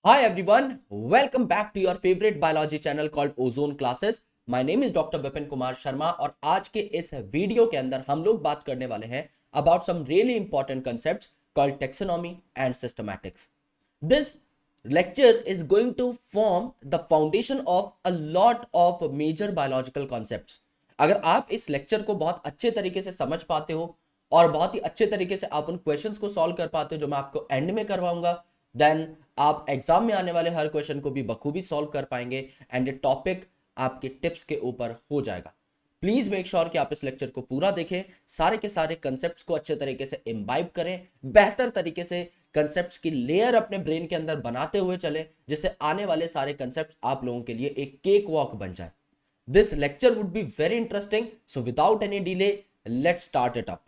Hi everyone, welcome back to your favorite biology channel called Ozone Classes. My name is Dr. Vipin Kumar Sharma और आज के इस video के अंदर हम लोग बात करने वाले हैं about some really important concepts called taxonomy and systematics. This lecture is going to form the foundation of a lot of major biological concepts. अगर आप इस लेक्चर को बहुत अच्छे तरीके से समझ पाते हो और बहुत ही अच्छे तरीके से आप उन क्वेश्चंस को सॉल्व कर पाते हो जो मैं आपको एंड में करवाऊंगा, देन आप एग्जाम में आने वाले हर क्वेश्चन को भी बखूबी सॉल्व कर पाएंगे एंड ये टॉपिक आपके टिप्स के ऊपर हो जाएगा. प्लीज मेक श्योर कि आप इस लेक्चर को पूरा देखें, सारे के सारे कंसेप्ट्स को अच्छे तरीके से इम्बाइब करें, बेहतर तरीके से कंसेप्ट्स की लेयर अपने ब्रेन के अंदर बनाते हुए चले, जिससे आने वाले सारे कंसेप्ट्स आप लोगों के लिए एक केक वॉक बन जाए. This lecture would be very interesting, so without any delay let's start it up.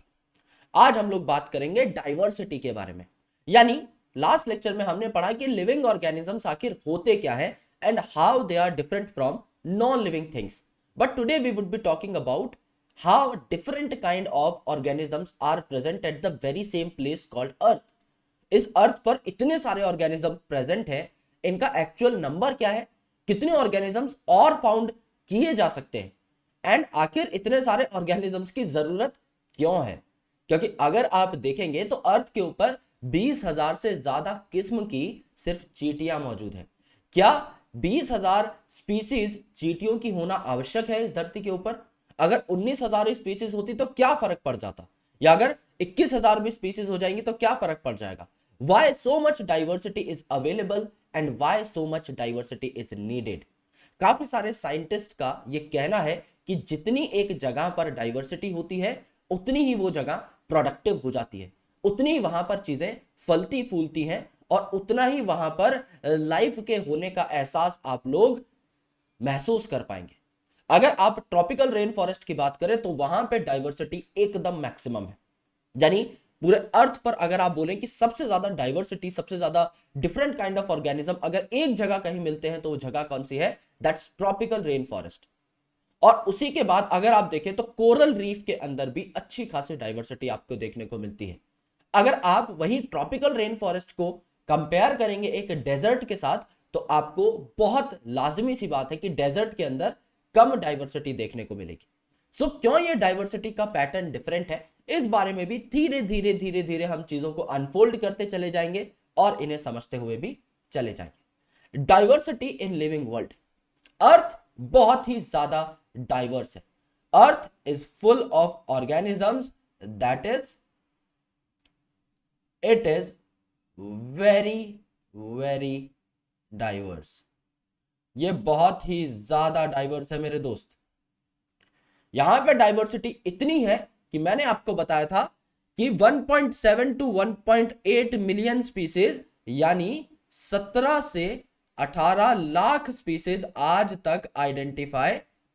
आज हम लोग बात करेंगे डाइवर्सिटी के बारे में. यानी लास्ट लेक्चर में हमने पढ़ा कि लिविंग ऑर्गेनिजम्स आखिर होते क्या हैं and how they are different from non living things. But today we would be talking about how different kind of organisms are present at the very same place called earth. इस earth पर इतने सारे organism present हैं, इनका actual number क्या है, कितने organisms और फाउंड किए जा सकते हैं एंड आखिर इतने सारे ऑर्गेनिजम्स की जरूरत क्यों है. क्योंकि अगर आप देखेंगे तो अर्थ के ऊपर 20,000 से ज्यादा किस्म की सिर्फ चींटियां मौजूद हैं. क्या 20,000 स्पीसीज चींटियों की होना आवश्यक है इस धरती के ऊपर? अगर 19,000 स्पीसीज होती तो क्या फर्क पड़ जाता, या अगर 21,000 भी स्पीसीज हो जाएंगी तो क्या फर्क पड़ जाएगा? Why so much diversity is available and why so much diversity is needed. काफी सारे साइंटिस्ट का यह कहना है कि जितनी एक जगह पर डाइवर्सिटी होती है उतनी ही वो जगह प्रोडक्टिव हो जाती है, उतनी ही वहां पर चीजें फलती फूलती हैं और उतना ही वहां पर लाइफ के होने का एहसास आप लोग महसूस कर पाएंगे. अगर आप ट्रॉपिकल रेन फॉरेस्ट की बात करें तो वहां पे डाइवर्सिटी एकदम मैक्सिमम है. यानी पूरे अर्थ पर अगर आप बोलें कि सबसे ज्यादा डाइवर्सिटी, सबसे ज्यादा डिफरेंट काइंड ऑफ ऑर्गेनिज्म अगर एक जगह कहीं मिलते हैं तो वो जगह कौन सी है? That's tropical rain forest. और उसी के बाद अगर आप देखें तो कोरल रीफ के अंदर भी अच्छी खासी डाइवर्सिटी आपको देखने को मिलती है. अगर आप वही ट्रॉपिकल रेन फॉरेस्ट को कंपेयर करेंगे एक डेजर्ट के साथ तो आपको बहुत लाजमी सी बात है कि डेजर्ट के अंदर कम डाइवर्सिटी देखने को मिलेगी. सो क्यों ये डाइवर्सिटी का पैटर्न डिफरेंट है, इस बारे में भी धीरे धीरे धीरे धीरे हम चीजों को अनफोल्ड करते चले जाएंगे और इन्हें समझते हुए भी चले जाएंगे. Diversity in living world. Earth बहुत ही ज्यादा डाइवर्स है. Earth is full of organisms, that is it is very diverse. ये बहुत ही ज्यादा डाइवर्स है मेरे दोस्त. यहां पे डाइवर्सिटी इतनी है कि मैंने आपको बताया था कि 1.7 टू 1.8 मिलियन स्पीसीज यानी 17 से 18 लाख स्पीसीज आज तक आइडेंटिफाई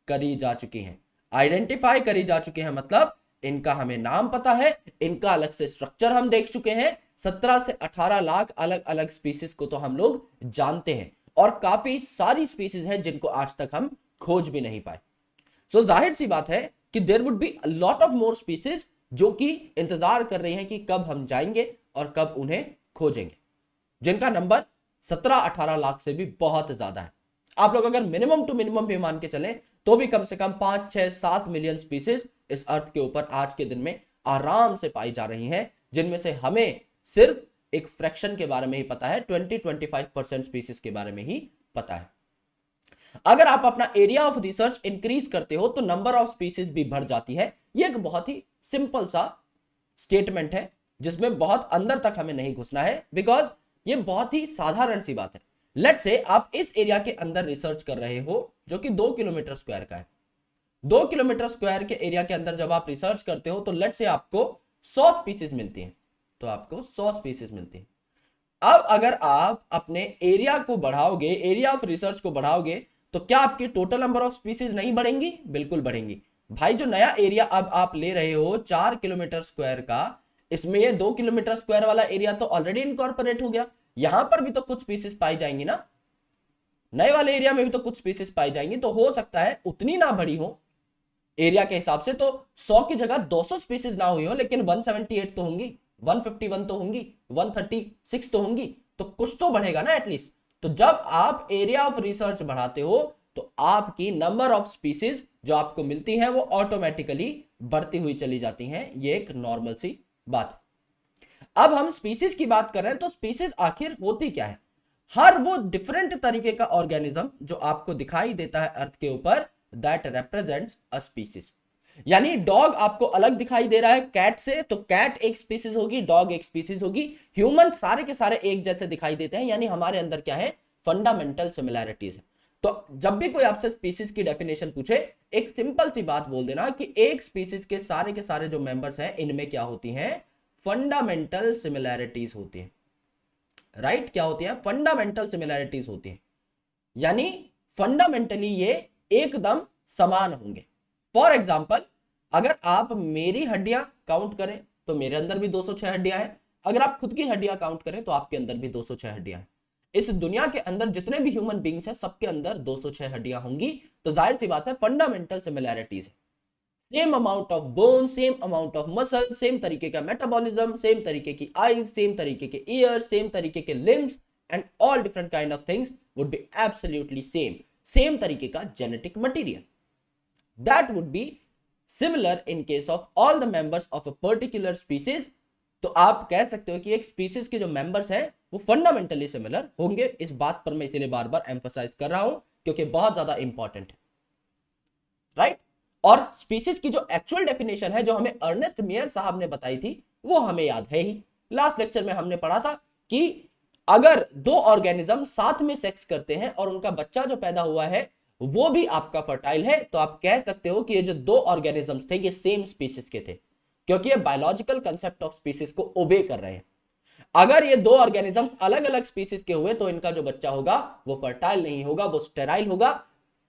करी जा चुकी हैं. आइडेंटिफाई करी जा चुके हैं मतलब इनका हमें नाम पता है, इनका अलग से स्ट्रक्चर हम देख चुके हैं. 17 से 18 लाख अलग अलग स्पीसीज को तो हम लोग जानते हैं और काफी सारी स्पीसीज हैं जिनको आज तक हम खोज भी नहीं पाए. सो जाहिर सी बात है कि there would be a lot of more species जो कि इंतजार कर रही हैं कि कब हम जाएंगे और कब उन्हें खोजेंगे, जिनका नंबर 17-18 लाख से भी बहुत ज्यादा है. आप लोग अगर मिनिमम टू मिनिमम भी मान के चलें तो भी कम से कम 5, 6, 7 मिलियन स्पीसीज इस अर्थ के ऊपर आज के दिन में आराम से पाई जा रही हैं, जिनमें से हमें सिर्फ एक फ्रैक्शन के बारे में ही पता है, 20-25% स्पीसीज के बारे में ही पता है. अगर आप अपना एरिया ऑफ रिसर्च इंक्रीज करते हो तो नंबर ऑफ स्पीसीज भी बढ़ जाती है. यह एक बहुत ही सिंपल सा स्टेटमेंट है जिसमें बहुत अंदर तक हमें नहीं घुसना है, बिकॉज यह बहुत ही साधारण सी बात है. लेट्स से आप इस एरिया के अंदर रिसर्च कर रहे हो जो कि 2 किलोमीटर स्क्वायर का है. 2 किलोमीटर स्क्वायर के एरिया के अंदर जब आप रिसर्च करते हो तो लेट्स से आपको 100 स्पीसीज मिलती हैं, तो आपको 100 स्पीसीज मिलती हैं. अब अगर आप अपने एरिया को बढ़ाओगे, एरिया ऑफ रिसर्च को बढ़ाओगे, तो क्या आपकी टोटल नंबर ऑफ स्पीसीज नहीं बढ़ेंगी? बिल्कुल बढ़ेंगी. भाई जो नया एरिया अब आप ले रहे हो 4 किलोमीटर स्क्वायर का, इसमें ये 2 किलोमीटर स्क्वायर वाला एरिया तो ऑलरेडी इनकॉर्पोरेट हो गया. यहां पर भी तो कुछ स्पीसीज पाई जाएंगी ना, नए वाले एरिया में भी तो कुछ स्पीसीज पाई जाएंगी. तो हो सकता है उतनी ना बढ़ी हो एरिया के हिसाब से, तो 100 की जगह 200 स्पीसीज ना हुई हो, लेकिन 178 तो होंगी, 151 तो होंगी, 136 तो होंगी, तो कुछ तो बढ़ेगा ना एटलीस्ट. तो जब आप एरिया ऑफ रिसर्च बढ़ाते हो तो आपकी नंबर ऑफ स्पीसीज जो आपको मिलती हैं वो ऑटोमेटिकली बढ़ती हुई चली जाती हैं। ये एक नॉर्मल सी बात है। अब हम स्पीसीज की बात कर रहे हैं, तो स्पीसीज आखिर होती क्या है? हर वो डिफरेंट तरीके का ऑर्गेनिज्म जो आपको दिखाई देता है अर्थ के ऊपर, दैट रिप्रेजेंट्स अ स्पीसीज। यानी डॉग आपको अलग दिखाई दे रहा है कैट से, तो कैट एक स्पीसीज होगी, डॉग एक स्पीसीज होगी। ह्यूमन सारे के सारे एक जैसे दिखाई देते हैं, यानी हमारे अंदर क्या है? फंडामेंटल सिमिलैरिटीज है। तो जब भी कोई आपसे स्पीसीज की डेफिनेशन पूछे, एक सिंपल सी बात बोल देना कि एक स्पीसीज के सारे जो मेंबर्स हैं इनमें क्या होती हैं? फंडामेंटल सिमिलैरिटीज होती हैं। राइट? क्या होती है? फंडामेंटल सिमिलैरिटीज होती हैं, यानी फंडामेंटली ये एकदम समान होंगे। फॉर एग्जाम्पल, अगर आप मेरी हड्डियां काउंट करें तो मेरे अंदर भी 206 हड्डियां हैं। अगर आप खुद की हड्डियां काउंट करें तो आपके अंदर भी 206 हड्डियां हैं। इस दुनिया के अंदर जितने भी ह्यूमन बींग्स हैं सबके अंदर 206 हड्डियां होंगी। तो जाहिर सी बात है फंडामेंटल सिमिलैरिटीज है। Same amount of bone, same amount of muscle, same तरीके का मेटाबॉलिज्म, सेम तरीके की आईज, सेम तरीके के ईयर्स, सेम तरीके के limbs and all different kind of things would be absolutely same. Same तरीके का genetic material, that would be similar in case of all the members of a particular species. तो आप कह सकते हो कि एक स्पीसीज के जो मेंबर्स हैं वो फंडामेंटली सिमिलर होंगे। इस बात पर मैं इसीलिए बार बार एम्फसाइज कर रहा हूं क्योंकि बहुत ज्यादा इंपॉर्टेंट है। राइट? और स्पीसीज की जो एक्चुअल डेफिनेशन है जो हमें अर्नेस्ट मेयर साहब ने बताई थी वो हमें याद है ही। लास्ट लेक्चर में हमने पढ़ा था कि अगर दो ऑर्गेनिज्म साथ में सेक्स करते हैं और उनका बच्चा जो पैदा हुआ है वो भी आपका फर्टाइल है, तो आप कह सकते हो कि ये जो दो ऑर्गेनिजम्स थे ये सेम स्पीसीज के थे, क्योंकि ये बायोलॉजिकल कंसेप्ट ऑफ स्पीसीज को ओबे कर रहे हैं। अगर ये दो ऑर्गेनिजम्स अलग अलग स्पीसीज के हुए तो इनका जो बच्चा होगा वो फर्टाइल नहीं होगा, वो स्टेराइल होगा।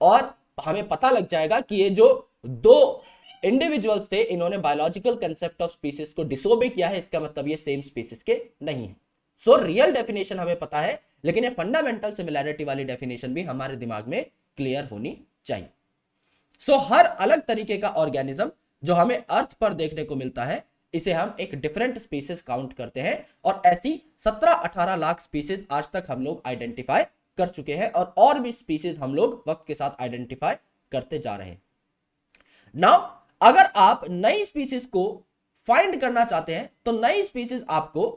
और हमें पता लग जाएगा कि ये जो दो इंडिविजुअल्स थे इन्होंने बायोलॉजिकल कंसेप्ट ऑफ स्पीसीज को डिसोबे किया है, इसका मतलब ये सेम स्पीसीज के नहीं है। सो रियल डेफिनेशन हमें पता है, लेकिन ये फंडामेंटल सिमिलैरिटी वाली डेफिनेशन भी हमारे दिमाग में क्लियर होनी चाहिए। सो हर अलग तरीके का ऑर्गेनिज्म जो हमें अर्थ पर देखने को मिलता है इसे हम एक डिफरेंट स्पीसीज काउंट करते हैं, और ऐसी 17-18 लाख स्पीसीज आज तक हम लोग आइडेंटिफाई कर चुके हैं, और भी स्पीसीज हम लोग वक्त के साथ आइडेंटिफाई करते जा रहे हैं। नाउ अगर आप नई स्पीसीज को फाइंड करना चाहते हैं तो नई स्पीसीज आपको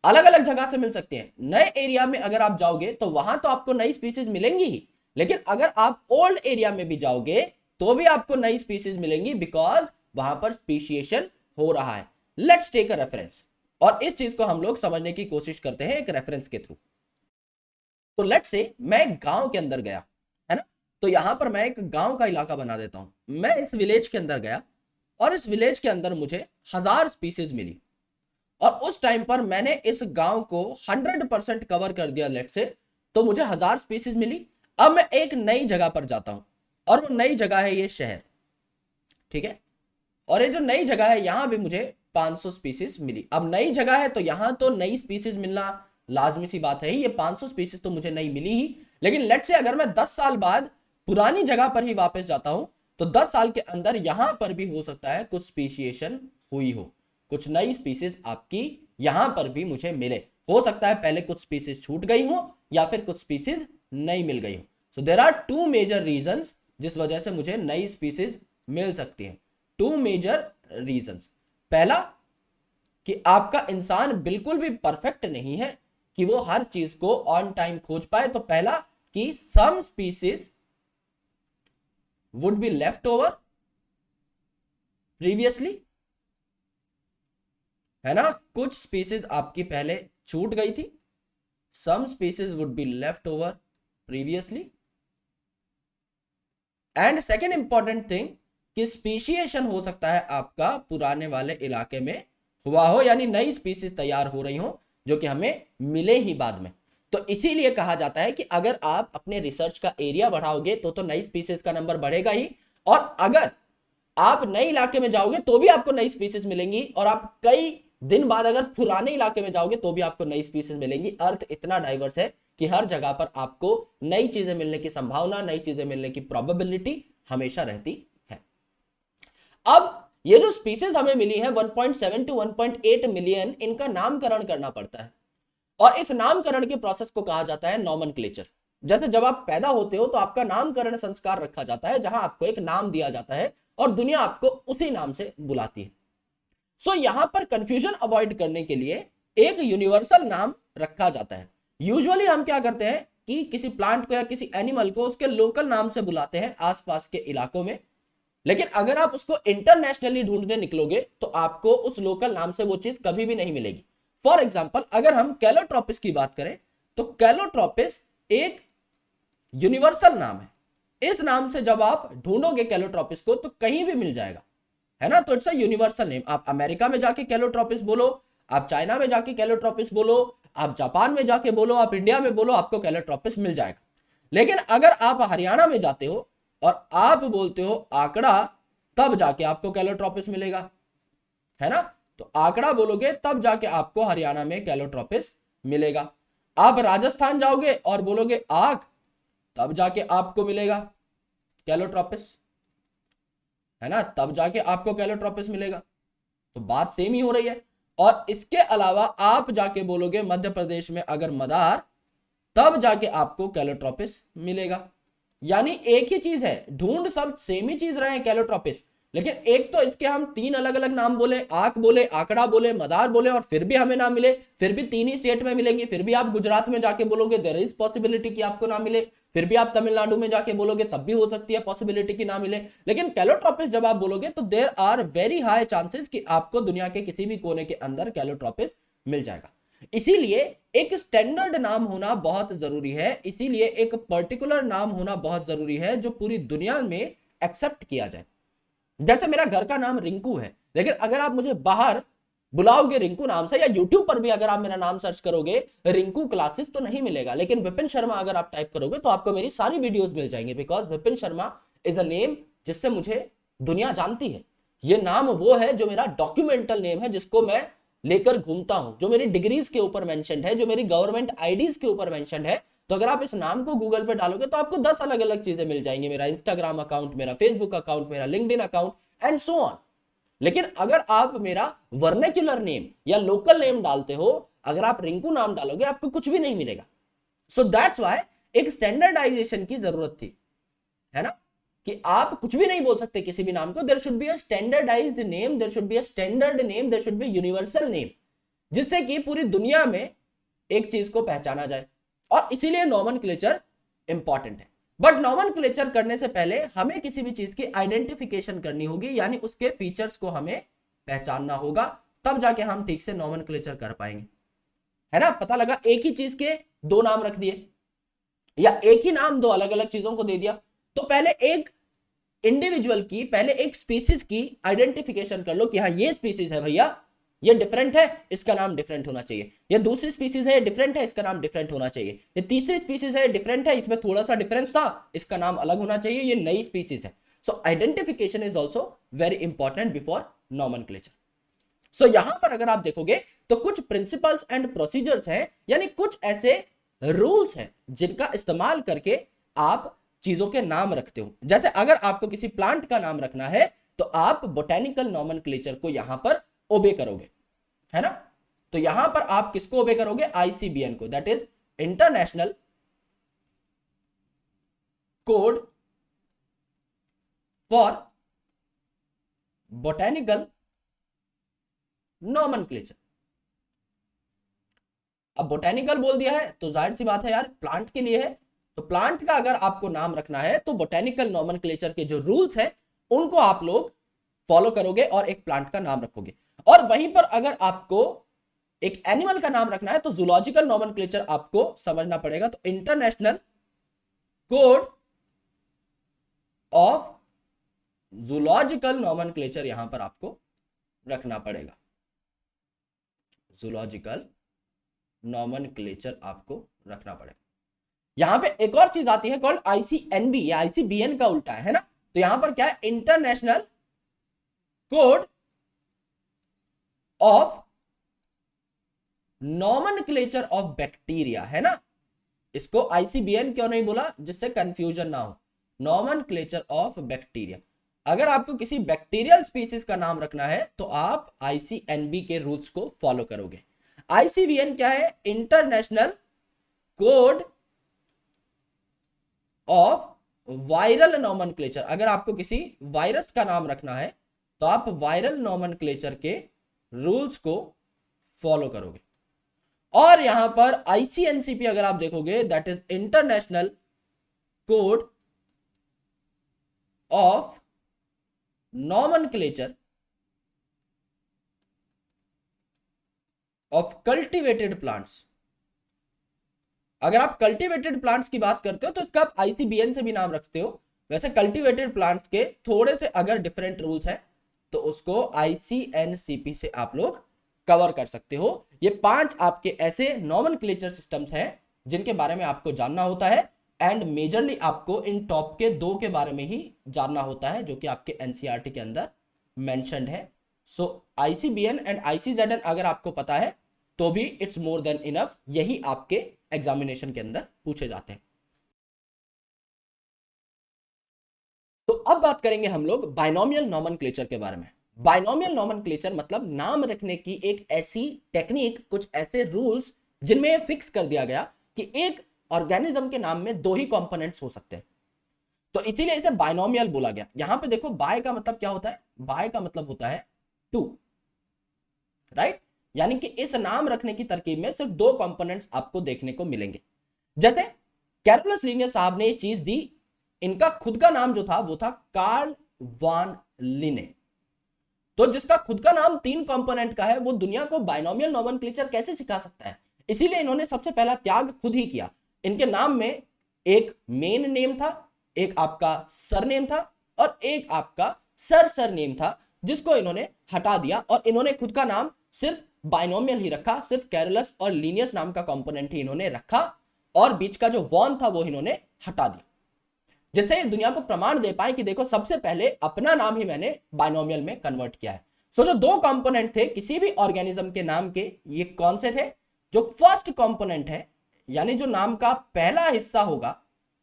अलग अलग जगह से मिल सकते हैं। नए एरिया में अगर आप जाओगे तो वहां तो आपको नई स्पीसीज मिलेंगी ही, लेकिन अगर आप ओल्ड एरिया में भी जाओगे तो भी आपको नई स्पीसीज मिलेंगी, बिकॉज वहां पर स्पीशिएशन हो रहा है। लेट्स टेक अ रेफरेंस, और इस चीज को हम लोग समझने की कोशिश करते हैं एक रेफरेंस के थ्रू। तो लेट्स से मैं गांव के अंदर गया, है ना? तो यहां पर मैं एक गांव का इलाका बना देता हूं। मैं इस विलेज के अंदर गया और इस विलेज के अंदर मुझे 1000 स्पीसीज मिली, और उस टाइम पर मैंने इस गांव को 100% कवर कर दिया लेट्स से, तो मुझे 1000 स्पीसीज मिली। अब मैं एक नई जगह पर जाता हूं और वो नई जगह है ये शहर, ठीक है? और ये जो नई जगह है यहां भी मुझे 500 स्पीसीज मिली। अब नई जगह है तो यहां तो नई स्पीसीज मिलना लाजमी सी बात है ही, ये 500 स्पीसीज तो मुझे नई मिली ही। लेकिन लेट्स से अगर मैं 10 साल बाद पुरानी जगह पर ही वापस जाता हूं तो 10 साल के अंदर यहां पर भी हो सकता है कुछ स्पीशिएशन हुई हो, कुछ नई स्पीसीज आपकी यहां पर भी मुझे मिले। हो सकता है पहले कुछ स्पीसीज छूट गई हो या फिर कुछ स्पीसीज नहीं मिल गई हो। So there are 2 major reasons जिस वजह से मुझे नई स्पीसीज मिल सकती है। 2 मेजर रीजंस। पहला कि आपका इंसान बिल्कुल भी परफेक्ट नहीं है कि वो हर चीज को ऑन टाइम खोज पाए। तो पहला कि some species would be left over previously, है ना? कुछ स्पीसीज आपकी पहले छूट गई थी। Some species would be left over previously. And second important thing कि स्पीशिएशन हो सकता है आपका पुराने वाले इलाके में हुआ हो, यानी नई स्पीसीज तैयार हो रही हो जो कि हमें मिले ही बाद में। तो इसीलिए कहा जाता है कि अगर आप अपने रिसर्च का एरिया बढ़ाओगे तो नई स्पीसीज का नंबर बढ़ेगा ही, और अगर आप नए इलाके में जाओगे तो भी आपको नई स्पीसीज मिलेंगी, और आप कई दिन बाद अगर पुराने इलाके में जाओगे तो भी आपको नई स्पीसीज मिलेंगी। अर्थ इतना डाइवर्स है कि हर जगह पर आपको नई चीजें मिलने की संभावना, नई चीजें मिलने की प्रोबेबिलिटी हमेशा रहती है। अब ये जो स्पीसीज हमें मिली है 1.7 to 1.8 मिलियन, इनका नामकरण करना पड़ता है। और इस नामकरण के प्रोसेस को कहा जाता है नॉमेनक्लेचर। जैसे जब आप पैदा होते हो तो आपका नामकरण संस्कार रखा जाता है, जहां आपको एक नाम दिया जाता है और दुनिया आपको उसी नाम से बुलाती है। सो यहां पर कंफ्यूजन अवॉइड करने के लिए एक यूनिवर्सल नाम रखा जाता है। यूजुअली हम क्या करते हैं कि किसी प्लांट को या किसी एनिमल को उसके लोकल नाम से बुलाते हैं आसपास के इलाकों में, लेकिन अगर आप उसको इंटरनेशनली ढूंढने निकलोगे तो आपको उस लोकल नाम से वो चीज कभी भी नहीं मिलेगी। फॉर एग्जाम्पल, अगर हम कैलोट्रोपिस की बात करें तो कैलोट्रोपिस एक यूनिवर्सल नाम है। इस नाम से जब आप ढूंढोगे कैलोट्रोपिस को तो कहीं भी मिल जाएगा, है ना। तो इट्स अ यूनिवर्सल नेम। आप अमेरिका में जाके कैलोट्रोपिस बोलो, आप चाइना में जाके कैलोट्रोपिस बोलो, आप जापान में जाके बोलो, आप इंडिया में बोलो, आपको कैलोट्रोपिस मिल जाएगा। लेकिन अगर आप हरियाणा में जाते हो और आप बोलते हो आंकड़ा, तब जाके आपको कैलोट्रोपिस मिलेगा, है ना। तो आंकड़ा बोलोगे तब जाके आपको हरियाणा में कैलोट्रोपिस मिलेगा। आप राजस्थान जाओगे और बोलोगे आग, तब जाके आपको मिलेगा कैलोट्रोपिस, है ना, तब जाके आपको कैलोट्रोपिस मिलेगा। तो बात सेम ही हो रही है। और इसके अलावा आप जाके बोलोगे मध्य प्रदेश में अगर मदार, तब जाके आपको कैलोट्रोपिस मिलेगा। यानी एक ही चीज है, ढूंढ सब सेम ही चीज रहे हैं कैलोट्रोपिस, लेकिन एक तो इसके हम तीन अलग अलग नाम बोले, आंख बोले, आंकड़ा बोले, मदार बोले, और फिर भी हमें ना मिले, फिर भी तीन ही स्टेट में मिलेंगे। फिर भी आप गुजरात में जाके बोलोगे देयर इज पॉसिबिलिटी कि आपको ना मिले, फिर भी आप तमिलनाडु में जाके बोलोगे तब भी हो सकती है पॉसिबिलिटी कि ना मिले। लेकिन कैलोट्रोपिस जब आप बोलोगे तो there are very high chances कि आपको दुनिया के किसी भी कोने के अंदर कैलोट्रोपिस मिल जाएगा। इसीलिए एक स्टैंडर्ड नाम होना बहुत जरूरी है, इसीलिए एक पर्टिकुलर नाम होना बहुत जरूरी है जो पूरी दुनिया में एक्सेप्ट किया जाए। जैसे मेरा घर का नाम रिंकू है, लेकिन अगर आप मुझे बाहर बुलाओगे रिंकू नाम से, या यूट्यूब पर भी अगर आप मेरा नाम सर्च करोगे रिंकू क्लासेस तो नहीं मिलेगा, लेकिन विपिन शर्मा अगर आप टाइप करोगे तो आपको मेरी सारी वीडियोस मिल जाएंगे, because Vipin Sharma is a name जिससे मुझे दुनिया जानती है। ये नाम वो है जो मेरा डॉक्यूमेंटल नेम है, जिसको मैं लेकर घूमता हूं, जो मेरी डिग्रीज के ऊपर मेंशन्ड है, जो मेरी गवर्नमेंट आईडीज के ऊपर मेंशन्ड है। तो अगर आप इस नाम को गूगल पे डालोगे तो आपको 10 अलग अलग चीजें मिल जाएंगी, मेरा इंस्टाग्राम अकाउंट, मेरा फेसबुक अकाउंट, मेरा LinkedIn account and so on. लेकिन अगर आप मेरा वर्नेक्युलर नेम या लोकल नेम डालते हो, अगर आप रिंकू नाम डालोगे आपको कुछ भी नहीं मिलेगा। सो दैट्स व्हाई एक स्टैंडर्डाइजेशन की जरूरत थी, है ना, कि आप कुछ भी नहीं बोल सकते किसी भी नाम को। There should be a standardized name, there should be a standard name, there should be universal name, जिससे कि पूरी दुनिया में एक चीज को पहचाना जाए। और इसीलिए नॉमेनक्लेचर इंपॉर्टेंट है। बट नॉमेनक्लेचर करने से पहले हमें किसी भी चीज की आइडेंटिफिकेशन करनी होगी, यानी उसके फीचर्स को हमें पहचानना होगा, तब जाके हम ठीक से नॉमेनक्लेचर कर पाएंगे, है ना। पता लगा एक ही चीज के दो नाम रख दिए या एक ही नाम दो अलग अलग चीजों को दे दिया। तो पहले एक इंडिविजुअल की, पहले एक स्पीसीज की आइडेंटिफिकेशन कर लो कि हाँ ये स्पीसीज है भैया, ये डिफरेंट है, इसका नाम डिफरेंट होना चाहिए। ये दूसरी स्पीसीज है, डिफरेंट है, इसका नाम डिफरेंट होना चाहिए। ये तीसरी स्पीसीज है, डिफरेंट है, इसमें थोड़ा सा डिफरेंस था, इसका नाम अलग होना चाहिए, ये नई स्पीसीज है। So identification is also very important before nomenclature. So यहां पर अगर आप देखोगे तो कुछ प्रिंसिपल्स एंड प्रोसीजर्स हैं, यानी कुछ ऐसे रूल्स हैं जिनका इस्तेमाल करके आप चीजों के नाम रखते हो। जैसे अगर आपको किसी प्लांट का नाम रखना है तो आप बोटेनिकल नॉमेनक्लेचर को यहां पर ओबे करोगे, है ना। तो यहां पर आप किसको ओबे करोगे, आईसीबीएन को, that is international code for botanical nomenclature. अब बोटेनिकल बोल दिया है तो जाहिर सी बात है यार प्लांट के लिए है, तो प्लांट का अगर आपको नाम रखना है तो बोटेनिकल नॉमेनक्लेचर के जो रूल्स हैं उनको आप लोग फॉलो करोगे और एक प्लांट का नाम रखोगे। और वहीं पर अगर आपको एक एनिमल का नाम रखना है तो जूलॉजिकल नॉमेनक्लेचर आपको समझना पड़ेगा। तो international code of zoological nomenclature यहां पर आपको रखना पड़ेगा, जूलॉजिकल नॉमेनक्लेचर आपको रखना पड़ेगा। यहां पे एक और चीज आती है कॉल्ड आईसीएनबी या आईसीबीएन का उल्टा है ना। तो यहां पर क्या है, international code of nomenclature of bacteria, है ना। इसको आईसीबीएन क्यों नहीं बोला, जिससे कंफ्यूजन ना हो, नॉमेनक्लेचर ऑफ बैक्टीरिया। अगर आपको किसी बैक्टीरियल स्पीसीज का नाम रखना है तो आप आईसीएनबी के रूल्स को फॉलो करोगे। ICVN क्या है? International code of viral nomenclature. अगर आपको किसी वायरस का नाम रखना है तो आप वायरल नॉमेनक्लेचर के रूल्स को फॉलो करोगे। और यहां पर ICNCP अगर आप देखोगे, that is international code of nomenclature of cultivated plants. अगर आप कल्टीवेटेड प्लांट्स की बात करते हो तो इसका आप ICBN से भी नाम रखते हो। वैसे कल्टीवेटेड प्लांट्स के थोड़े से अगर डिफरेंट रूल्स हैं तो उसको ICNCP से आप लोग कवर कर सकते हो। ये 5 आपके ऐसे नॉमेनक्लेचर सिस्टम्स हैं जिनके बारे में आपको जानना होता है, एंड मेजरली आपको इन टॉप के 2 के बारे में ही जानना होता है जो कि आपके NCERT के अंदर मेंशन्ड है। सो ICBN एंड ICZN अगर आपको पता है तो भी इट्स मोर देन इनफ, यही आपके एग्जामिनेशन के अंदर पूछे जाते हैं। तो अब बात करेंगे हम लोग बाइनोमियल नॉमेनक्लेचर के बारे में। बाइनोमियल नॉमेनक्लेचर मतलब नाम रखने की एक ऐसी टेक्निक, कुछ ऐसे रूल्स जिनमें फिक्स कर दिया गया कि एक ऑर्गेनिज्म के नाम में 2 ही कंपोनेंट्स हो सकते हैं, तो इसीलिए इसे बाइनोमियल बोला गया। यहां पे देखो बाय का मतलब क्या होता है? बाय का मतलब होता है 2, राइट? यानी कि इस नाम रखने की तरकीब में सिर्फ 2 कंपोनेंट्स आपको देखने को मिलेंगे। जैसे कैरोलस लिनियस साहब ने ये चीज दी, इनका खुद का नाम जो था वो था कार्ल वान लिने। तो जिसका खुद का नाम 3 कंपोनेंट का है वो दुनिया को बाइनोमियल नॉमेनक्लेचर कैसे सिखा सकता है? इसीलिए इन्होंने सबसे पहला त्याग खुद ही किया। इनके नाम में एक मेन नेम था, एक आपका सरनेम था और एक आपका सरनेम था, जिसको इन्होंने हटा दिया और इन्होंने खुद का नाम सिर्फ बाइनोमियल ही रखा। सिर्फ कैरोलस और लिनियस नाम का कंपोनेंट ही इन्होंने रखा और बीच का जो वॉन था वो इन्होंने हटा दिया, जिससे दुनिया को प्रमाण दे पाए कि देखो सबसे पहले अपना नाम ही मैंने बाइनोमियल में कन्वर्ट किया है। सो जो 2 कंपोनेंट थे किसी भी ऑर्गेनिज्म के नाम के, ये कौन से थे? जो फर्स्ट कंपोनेंट है यानी जो नाम का पहला हिस्सा होगा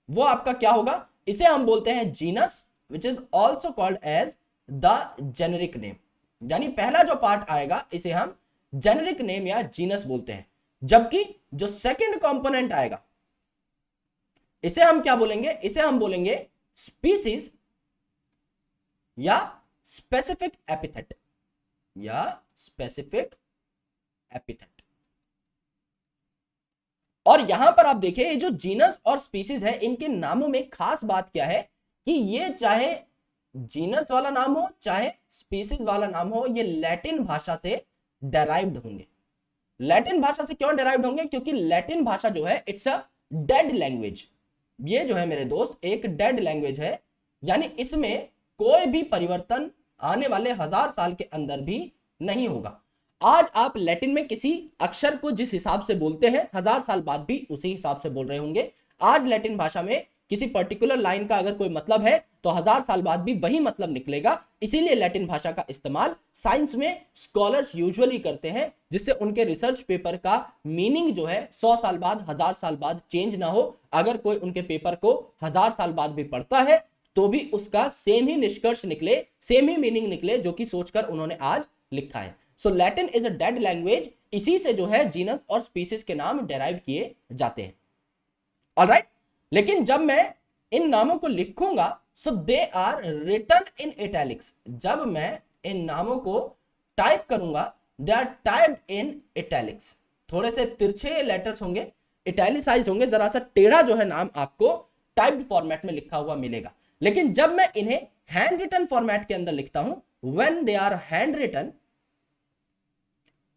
वो आपका क्या होगा? इसे हम बोलते हैं genus, which is also called as the generic name. यानी पहला जो पार्ट आएगा इसे हम जेनेरिक नेम या जीनस बोलते हैं, जबकि जो सेकंड कंपोनेंट आएगा इसे हम क्या बोलेंगे? इसे हम बोलेंगे स्पीसीज या स्पेसिफिक एपिथेट, या स्पेसिफिक एपिथेट। और यहां पर आप देखिए ये जो जीनस और स्पीसीज है इनके नामों में खास बात क्या है कि ये चाहे जीनस वाला नाम हो चाहे स्पीसीज वाला नाम हो, ये लैटिन भाषा से डेराइव्ड होंगे। लैटिन भाषा से क्यों डेराइव्ड होंगे? क्योंकि लैटिन भाषा जो है इट्स अ डेड लैंग्वेज। ये जो है मेरे दोस्त एक डेड लैंग्वेज है, यानी इसमें कोई भी परिवर्तन आने वाले 1000 साल के अंदर भी नहीं होगा। आज आप लैटिन में किसी अक्षर को जिस हिसाब से बोलते हैं 1000 साल बाद भी उसी हिसाब से बोल रहे होंगे। आज लैटिन भाषा में किसी पर्टिकुलर लाइन का अगर कोई मतलब है तो 1000 साल बाद भी वही मतलब निकलेगा। इसीलिए लैटिन भाषा का इस्तेमाल साइंस में स्कॉलर्स यूजुअली करते हैं, जिससे उनके रिसर्च पेपर का मीनिंग जो है 100 साल बाद 1000 साल बाद चेंज ना हो। अगर कोई उनके पेपर को 1000 साल बाद भी पढ़ता है तो भी उसका सेम ही निष्कर्ष निकले, सेम ही मीनिंग निकले जो कि सोचकर उन्होंने आज लिखा है। So Latin is a dead language, इसी से जो है जीनस और स्पीसीज के नाम डेराइव किए जाते हैं। ऑलराइट, लेकिन जब मैं इन नामों को लिखूंगा so they are written in italics. जब मैं इन नामों को टाइप करूंगा they are typed in italics. थोड़े से तिरछे लेटर्स होंगे, इटैलिसाइज्ड होंगे, जरा सा टेढ़ा जो है नाम आपको टाइप्ड फॉर्मेट में लिखा हुआ मिलेगा। लेकिन जब मैं इन्हें हैंड रिटन फॉर्मेट के अंदर लिखता हूं, when they are hand written,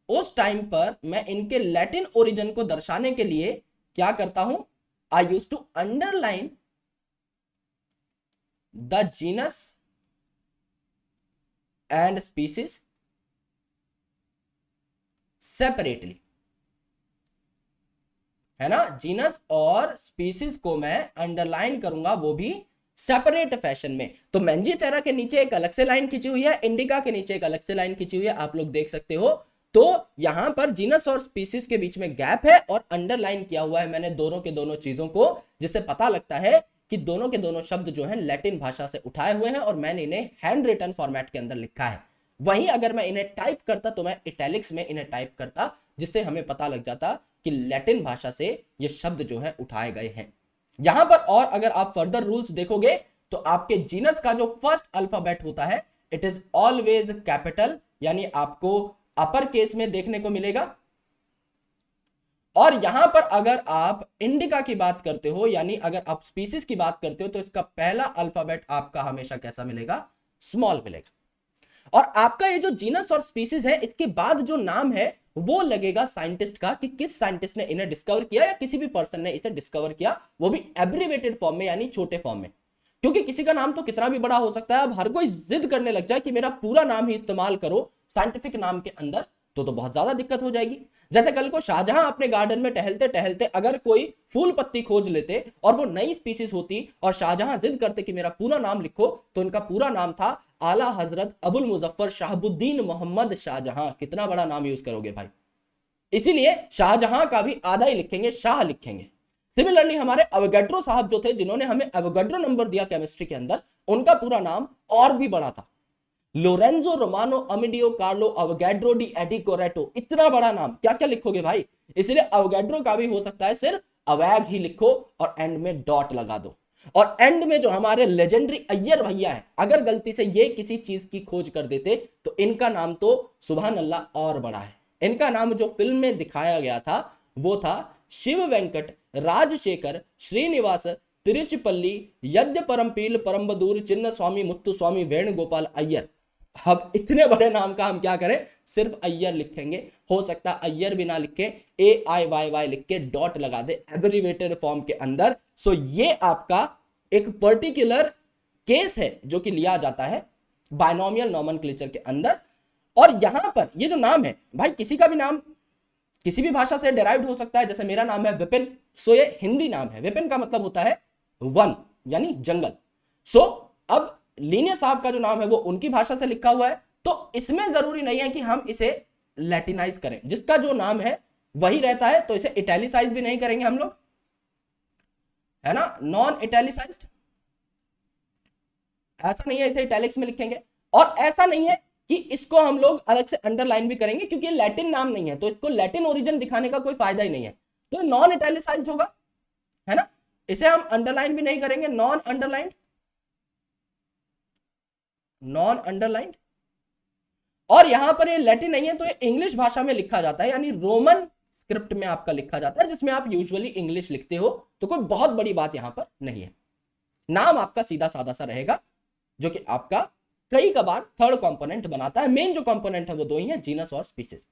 उस टाइम पर मैं इनके लैटिन ओरिजिन को दर्शाने के लिए क्या करता हूं? I used to underline the genus and species separately, है ना? जीनस और स्पीसीज को मैं अंडरलाइन करूंगा, वो भी सेपरेट फैशन में। तो मैंजीफेरा के नीचे एक अलग से लाइन खींची हुई है, इंडिका के नीचे एक अलग से लाइन खींची हुई है, आप लोग देख सकते हो। तो यहां पर जीनस और स्पीसीज के बीच में गैप है और अंडरलाइन किया हुआ है मैंने दोनों के दोनों चीजों को, जिससे पता लगता है कि दोनों के दोनों शब्द जो हैं लैटिन भाषा से उठाए हुए हैं और मैंने इन्हें हैंड रिटन फॉर्मेट के अंदर लिखा है। वहीं अगर मैं इन्हें टाइप करता तो मैं इटैलिक्स में इन्हें टाइप करता, जिससे हमें पता लग जाता कि लैटिन भाषा से ये शब्द जो है उठाए गए हैं। यहां पर और अगर आप फर्दर रूल्स देखोगे तो आपके जीनस का जो फर्स्ट अल्फाबेट होता है इट इज ऑलवेज कैपिटल, यानी आपको अपर केस में देखने को मिलेगा। और यहां पर अगर आप इंडिका की बात करते हो, यानी अगर आप स्पीसीज की बात करते हो, तो इसका पहला अल्फाबेट आपका हमेशा कैसा मिलेगा? स्मॉल मिलेगा। और आपका ये जो जीनस और स्पीसीज है, इसके बाद जो नाम है वो लगेगा साइंटिस्ट का, कि किस साइंटिस्ट ने इन्हें डिस्कवर किया या किसी भी पर्सन ने इसे डिस्कवर किया, वो भी एब्रिवेटेड फॉर्म में यानी छोटे फॉर्म में। क्योंकि किसी का नाम तो कितना भी बड़ा हो सकता है, अब हर कोई जिद करने लग जाए कि मेरा पूरा नाम ही इस्तेमाल करो साइंटिफिक नाम के अंदर, तो बहुत ज्यादा दिक्कत हो जाएगी। जैसे कल को शाहजहां अपने गार्डन में टहलते टहलते अगर कोई फूल पत्ती खोज लेते और वो नई स्पीसीज होती और शाहजहां जिद करते कि मेरा पूरा नाम लिखो, तो इनका पूरा नाम था आला हजरत अबुल मुजफ्फर शाहबुद्दीन मोहम्मद शाहजहां। कितना बड़ा नाम यूज करोगे भाई, इसीलिए शाहजहां का भी आधा ही लिखेंगे, शाह लिखेंगे। सिमिलरली हमारे अवोगाड्रो साहब जो थे, जिन्होंने हमें अवोगाड्रो नंबर दिया केमिस्ट्री के अंदर, उनका पूरा नाम और भी बड़ा था, Lorenzo Romano Amedeo Carlo Avogadro di एडिकोरेटो। इतना बड़ा नाम क्या क्या लिखोगे भाई, इसलिए अवोगाड्रो का भी हो सकता है सिर्फ अवैग ही लिखो और एंड में डॉट लगा दो। और एंड में जो हमारे लेजेंडरी अय्यर भैया हैं, अगर गलती से ये किसी चीज की खोज कर देते तो इनका नाम तो सुभान अल्लाह और बड़ा है। इनका नाम जो फिल्म में दिखाया गया था वो था शिव वेंकट राजशेखर श्रीनिवास तिरुचिपल्ली यद्य परमपील परमबदूर चिन्न स्वामी मुत्तु स्वामी वेणुगोपाल अय्यर। अब इतने बड़े नाम का हम क्या करें, सिर्फ अय्यर लिखेंगे। हो सकता है अय्यर भी ना लिखे, AIYY लिख के डॉट लगा दे एब्रिवेटेड फॉर्म के अंदर। सो ये आपका एक पर्टिकुलर केस है जो कि लिया जाता है बायनोमियल नोमेनक्लेचर के अंदर। और यहां पर ये जो नाम है भाई, किसी का भी नाम किसी भी भाषा से डेराइव्ड हो सकता है। जैसे मेरा नाम है विपिन, सो ये हिंदी नाम है, विपिन का मतलब होता है वन यानी जंगल। सो अब लीनियर साहब का जो नाम है वो उनकी भाषा से लिखा हुआ है, तो इसमें जरूरी नहीं है कि हम इसे लैटिनाइज करें, जिसका जो नाम है वही रहता है, तो इसे इटैलिसाइज भी नहीं करेंगे हम लोग, है ना, नॉन इटैलिसाइज्ड। ऐसा नहीं है इसे इटैलिक्स में लिखेंगे, और ऐसा नहीं है कि इसको हम लोग अलग से अंडरलाइन भी करेंगे, क्योंकि ये लैटिन नाम नहीं है, तो इसको लैटिन ओरिजिन दिखाने का कोई फायदा ही नहीं है, तो नॉन इटैलिसाइज्ड होगा, है ना। इसे हम अंडरलाइन भी नहीं करेंगे, नॉन अंडरलाइंड, नॉन अंडरलाइंड। और यहां पर ये लैटिन नहीं है, तो ये इंग्लिश भाषा में लिखा जाता है, यानी रोमन स्क्रिप्ट में आपका लिखा जाता है, जिसमें आप यूजुअली इंग्लिश लिखते हो, तो कोई बहुत बड़ी बात यहां पर नहीं है। नाम आपका सीधा साधा सा रहेगा, जो कि आपका कई कबार थर्ड कंपोनेंट बनाता है। मेन जो कंपोनेंट है वो दो ही है, जीनस और स्पीसीज।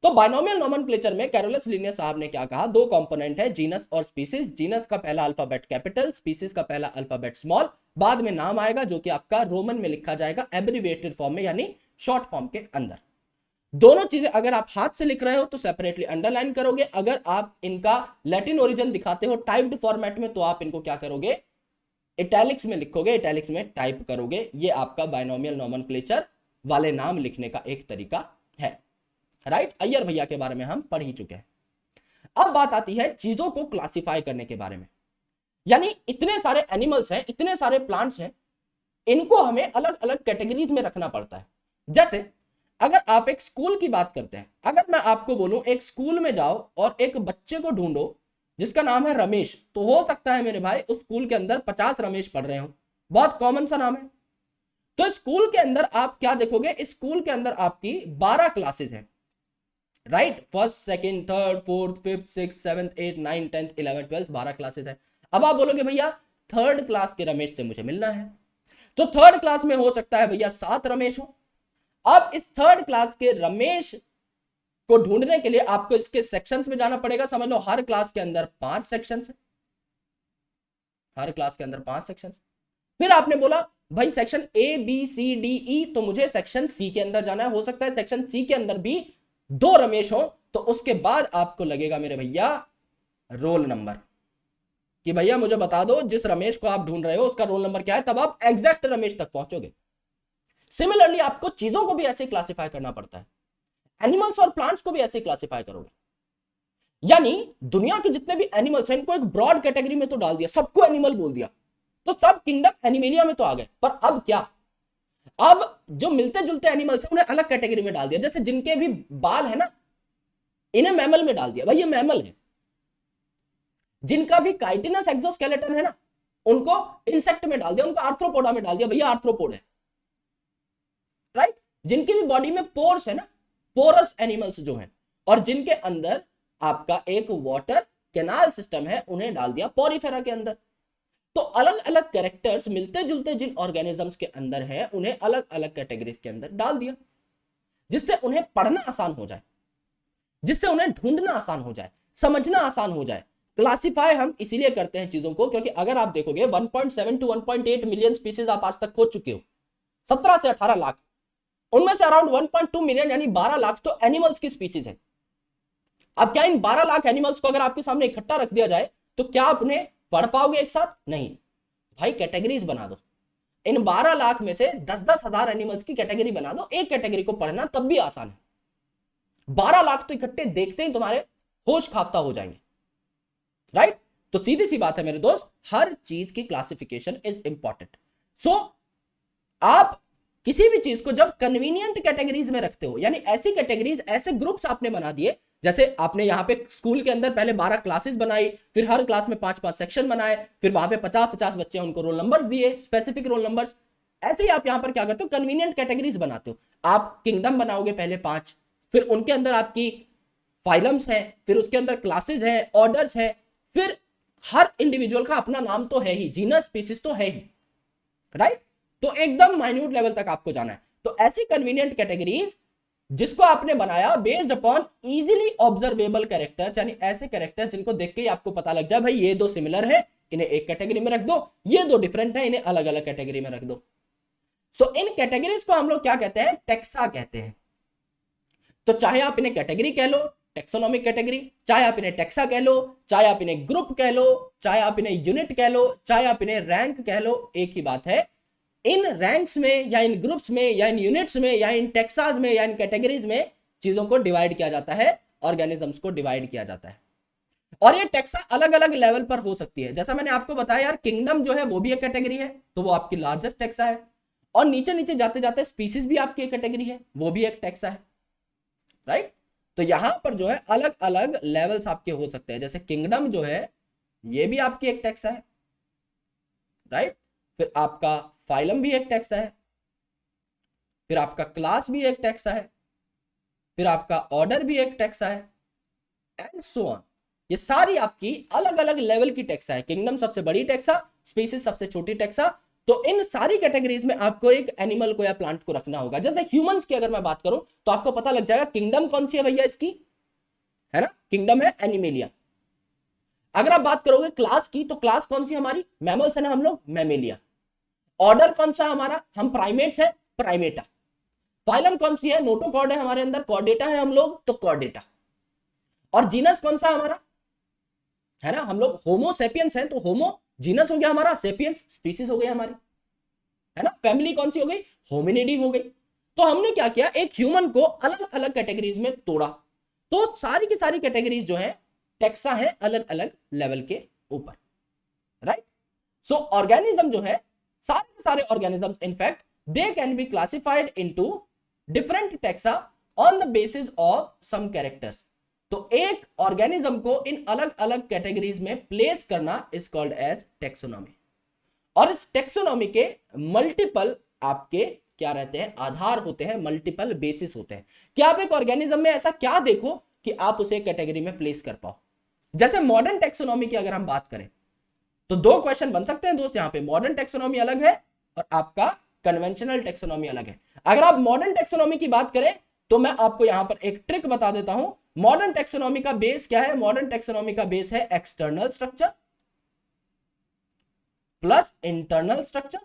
तो बायनोमियल नोमेनक्लेचर में कैरोलस लिनियस साहब ने क्या कहा, दो कंपोनेंट है, जीनस और स्पीसीज। जीनस का पहला अल्फाबेट कैपिटल, स्पीसीज का पहला अल्फाबेट स्मॉल, बाद में नाम आएगा जो कि आपका रोमन में लिखा जाएगा एब्रिविएटेड फॉर्म में यानी शॉर्ट फॉर्म के अंदर। दोनों चीजें अगर आप हाथ से लिख रहे हो तो सेपरेटली अंडरलाइन करोगे, अगर आप इनका लैटिन ओरिजिन दिखाते हो टाइप्ड फॉर्मेट में तो आप इनको क्या करोगे, इटैलिक्स में लिखोगे, इटैलिक्स में टाइप करोगे। ये आपका बायनोमियल नोमेनक्लेचर वाले नाम लिखने का एक तरीका है, राइट। अय्यर भैया के बारे में हम पढ़ ही चुके हैं। अब बात आती है चीजों को क्लासिफाई करने के बारे में, यानी इतने सारे एनिमल्स हैं, इतने सारे प्लांट्स हैं, इनको हमें अलग अलग कैटेगरीज में रखना पड़ता है। जैसे अगर आप एक स्कूल की बात करते हैं, अगर मैं आपको बोलूं एक स्कूल में जाओ और एक बच्चे को ढूंढो जिसका नाम है रमेश, तो हो सकता है मेरे भाई उस स्कूल के अंदर 50 रमेश पढ़ रहे हो, बहुत कॉमन सा नाम है। तो स्कूल के अंदर आप क्या देखोगे, स्कूल के अंदर आपकी 12 क्लासेस हैं, right. First second third fourth fifth six seventh eight nine 10th 11th 12th 12 classes हैं। अब आप बोलोगे भैया थर्ड क्लास के रमेश से मुझे मिलना है, तो थर्ड क्लास में हो सकता है भैया 7 रमेश हो। अब इस थर्ड क्लास के रमेश को ढूंढने के लिए आपको इसके सेक्शंस में जाना पड़ेगा। समझ लो हर क्लास के अंदर 5 सेक्शंस है, हर क्लास के अंदर 5 सेक्शंस। फिर आपने बोला भाई सेक्शन ABCDE, तो मुझे सेक्शन C के अंदर जाना है। हो सकता है सेक्शन C के अंदर भी 2 रमेश हो, तो उसके बाद आपको लगेगा मेरे भैया रोल नंबर, कि भैया मुझे बता दो जिस रमेश को आप ढूंढ रहे हो उसका रोल नंबर क्या है, तब आप एग्जैक्ट रमेश तक पहुंचोगे। सिमिलरली आपको चीजों को भी ऐसे क्लासिफाई करना पड़ता है, एनिमल्स और प्लांट्स को भी ऐसे क्लासिफाई करोगे। यानी दुनिया के जितने भी एनिमल्स हैं इनको एक ब्रॉड कैटेगरी में तो डाल दिया, सबको एनिमल बोल दिया, तो सब किंगडम एनिमेलिया में तो आ गए। पर अब क्या, अब जो मिलते जुलते एनिमल्स हैं उन्हें अलग कैटेगरी में डाल दिया। जैसे जिनके भी बाल है ना, इन्हें मैमल में डाल दिया, भाई ये मैमल है। जिनका भी काइटिनस एक्सोस्केलेटन है ना, उनको इंसेक्ट में डाल दिया, उनको आर्थ्रोपोडा में डाल दिया, भैया आर्थ्रोपोड है, राइट। जिनकी भी बॉडी में पोर्स है ना, पोरस एनिमल्स जो है, और जिनके अंदर आपका एक वाटर कैनाल सिस्टम है, उन्हें डाल दिया पोरिफेरा के अंदर। तो अलग अलग कैरेक्टर्स मिलते जुलते जिन ऑर्गेनिजम्स के अंदर हैं, उन्हें अलग अलग कैटेगरीज के अंदर डाल दिया, जिससे उन्हें पढ़ना आसान हो जाए, जिससे उन्हें ढूंढना आसान हो जाए, समझना आसान हो जाए। क्लासिफाई हम इसीलिए करते हैं चीजों को, क्योंकि अगर आप देखोगे 1.7 टू 1.8 मिलियन स्पीसीज आप आज तक खोज चुके हो, 17 से 18 लाख, उनमें से अराउंड 1.2 मिलियन यानी 12 लाख तो एनिमल्स की स्पीसीज है। अब क्या इन 12 लाख एनिमल्स को अगर आपके सामने इकट्ठा रख दिया जाए तो क्या आप उन्हें पढ़ पाओगे एक साथ? नहीं भाई, कैटेगरीज बना दो। इन 12 लाख में से 10-10 हजार एनिमल्स की कैटेगरी बना दो, एक कैटेगरी को पढ़ना तब भी आसान है। 12 लाख तो इकट्ठे देखते ही तुम्हारे होश खाफ्ता हो जाएंगे, राइट। तो सीधी सी बात है मेरे दोस्त, हर चीज की क्लासिफिकेशन इज इंपॉर्टेंट। सो आप किसी भी चीज को जब कन्वीनियंट कैटेगरीज में रखते हो, यानी ऐसी कैटेगरीज, ऐसे ग्रुप्स आपने बना दिए, जैसे आपने यहां पे स्कूल के अंदर पहले 12 क्लासेस बनाई, फिर हर क्लास में 5-5 सेक्शन बनाए, फिर वहां पे 50-50 बच्चे, उनको रोल नंबर्स दिए, स्पेसिफिक रोल नंबर्स। ऐसे ही आप यहां पर क्या करते हो, कन्वीनियंट कैटेगरीज बनाते हो। आप किंगडम बनाओगे पहले 5, फिर उनके अंदर आपकी फाइलम्स हैं, फिर उसके अंदर क्लासेज हैं, ऑर्डर्स हैं, फिर हर इंडिविजुअल का अपना नाम तो है ही, जीनस स्पीसीज तो है ही, राइट। तो एकदम माइन्यूट लेवल तक आपको जाना है। तो ऐसी कन्वीनियंट कैटेगरीज जिसको आपने बनाया based upon easily observable characters, यानी ऐसे कैरेक्टर्स जिनको देख के ही आपको पता लग जाए भाई ये दो सिमिलर है, इन्हें एक कैटेगरी में रख दो, ये दो डिफरेंट है, इन्हें अलग अलग कैटेगरी में रख दो। सो इन कैटेगरीज को हम लोग क्या कहते हैं, टेक्सा कहते हैं। तो चाहे आप इन्हें कैटेगरी कह लो, टेक्सोनॉमिक कैटेगरी, चाहे आप इन्हें टेक्सा कह लो, चाहे आप इन्हें ग्रुप कह लो, चाहे आप इन्हें यूनिट कह लो, चाहे आप इन्हें रैंक कह लो, एक ही बात है। इन रैंक्स में या इन ग्रुप्स में या इन यूनिट्स में या इन टेक्सास में या इन कैटेगरीज में चीजों को डिवाइड किया जाता है, ऑर्गेनिजम्स को डिवाइड किया जाता है। और ये टेक्सा अलग अलग लेवल पर हो सकती है। जैसा मैंने आपको बताया यार, किंगडम जो है वो भी एक कैटेगरी है, तो वो आपकी लार्जेस्ट टेक्सा है। और नीचे नीचे जाते जाते स्पीसीज भी आपकी एक कैटेगरी है, वो भी एक टेक्सा है, राइट। तो यहां पर जो है अलग अलग लेवल्स आपके हो सकते हैं। जैसे किंगडम जो है ये भी आपकी एक टेक्सा है, राइट। फिर आपका फाइलम भी एक टेक्सा है, फिर आपका क्लास भी एक टेक्सा है, फिर आपका ऑर्डर भी एक टेक्सा है, एंड सो ऑन। ये सारी आपकी अलग अलग लेवल की टेक्सा है। किंगडम सबसे बड़ी टेक्सा, स्पीसीज सबसे छोटी टेक्सा। तो इन सारी कैटेगरीज में आपको एक एनिमल को या प्लांट को रखना होगा। जैसे ह्यूमंस की अगर मैं बात करूं तो आपको पता लग जाएगा किंगडम कौन सी है भैया इसकी, है ना, किंगडम है एनिमेलिया। अगर आप बात करोगे क्लास की, तो क्लास कौन सी हमारी, मैमल्स है ना हम लोग, मैमेलिया। ऑर्डर कौन सा हमारा, हम प्राइमेट्स है, प्राइमेटा। फाइलम कौन सी है, नोटोकॉर्ड है हमारे अंदर, कॉर्डेटा है हम लोग, तो कॉर्डेटा। और जीनस कौन सा हमारा, है ना, हम लोग होमो सेपियंस हैं, तो होमो जीनस हो गया हमारा, सेपियंस स्पीसीज हो गई हमारी, है ना। फैमिली कौन सी हो गई, होमिनिडी हो गई। तो हमने क्या किया, एक ह्यूमन को अलग अलग कैटेगरीज में तोड़ा। तो सारी की सारी कैटेगरीज जो है टेक्सा है, अलग अलग लेवल के ऊपर, राइट। सो ऑर्गेनिज्म जो है, सारे organisms in fact they can be classified into different taxa on the basis of some characters. तो एक ऑर्गेनिज्म को इन अलग अलग कैटेगरीज में प्लेस करना इज कॉल्ड एज टेक्सोनॉमी। और इस टेक्सोनॉमी के मल्टीपल आपके क्या रहते हैं, आधार होते हैं, मल्टीपल बेसिस होते हैं कि आप एक ऑर्गेनिज्म में ऐसा क्या देखो कि आप उसे कैटेगरी में प्लेस कर पाओ। जैसे मॉडर्न टेक्सोनॉमी की अगर हम बात करें तो दो क्वेश्चन बन सकते हैं दोस्त यहां पे। मॉडर्न टेक्सोनॉमी अलग है और आपका कन्वेंशनल टेक्सोनॉमी अलग है। अगर आप मॉडर्न टेक्सोनॉमी की बात करें तो मैं आपको यहां पर एक ट्रिक बता देता हूं। मॉडर्न टेक्सोनॉमी का बेस क्या है, मॉडर्न टेक्सोनॉमी का बेस है external structure plus internal structure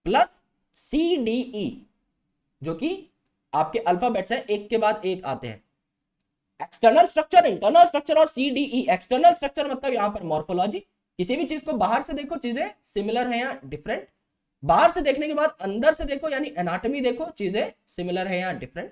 plus CDE, जो कि आपके अल्फाबेट्स हैं, एक के बाद एक आते हैं। एक्सटर्नल स्ट्रक्चर, इंटरनल स्ट्रक्चर और CDE। एक्सटर्नल स्ट्रक्चर मतलब यहां पर मॉर्फोलॉजी, किसी भी चीज को बाहर से देखो चीजें सिमिलर है या डिफरेंट, बाहर से देखने के बाद अंदर से देखो यानी एनाटॉमी देखो चीजें सिमिलर है या डिफरेंट,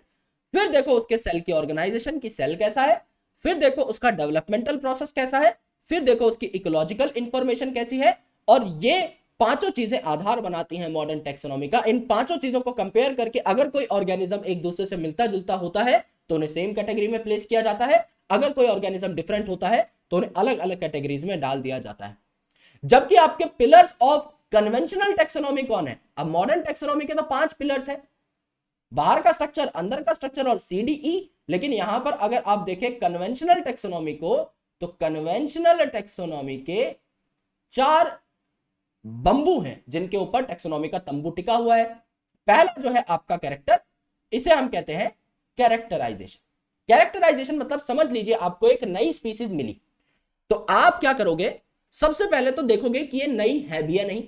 फिर देखो उसके सेल की ऑर्गेनाइजेशन की सेल कैसा है, फिर देखो उसका डेवलपमेंटल प्रोसेस कैसा है, फिर देखो उसकी इकोलॉजिकल इंफॉर्मेशन कैसी है। और ये पांचों चीजें आधार बनाती हैं मॉडर्न टेक्सोनॉमी का। इन पांचों चीजों को कंपेयर करके अगर कोई ऑर्गेनिज्म एक दूसरे से मिलता जुलता होता है तो उन्हें सेम कैटेगरी में प्लेस किया जाता है, अगर कोई ऑर्गेनिज्म डिफरेंट होता है तो उन्हें अलग अलग कैटेगरीज में डाल दिया जाता है। जबकि आपके पिलर्स ऑफ कन्वेंशनल टेक्सोनॉमी कौन है? अब मॉडर्न टेक्सोनॉमी के तो 5 पिलर्स है, बाहर का स्ट्रक्चर, अंदर का स्ट्रक्चर और CDE। लेकिन यहां पर अगर आप देखें कन्वेंशनल टेक्सोनॉमी को, तो कन्वेंशनल टेक्सोनॉमी के 4 बंबू हैं जिनके ऊपर टेक्सोनॉमी का तंबू टिका हुआ है। पहला जो है आपका कैरेक्टर, इसे हम कहते हैं कैरेक्टराइजेशन। कैरेक्टराइजेशन मतलब समझ लीजिए आपको एक नई स्पीसीज मिली, तो आप क्या करोगे, सबसे पहले तो देखोगे कि ये नई है भी या नहीं,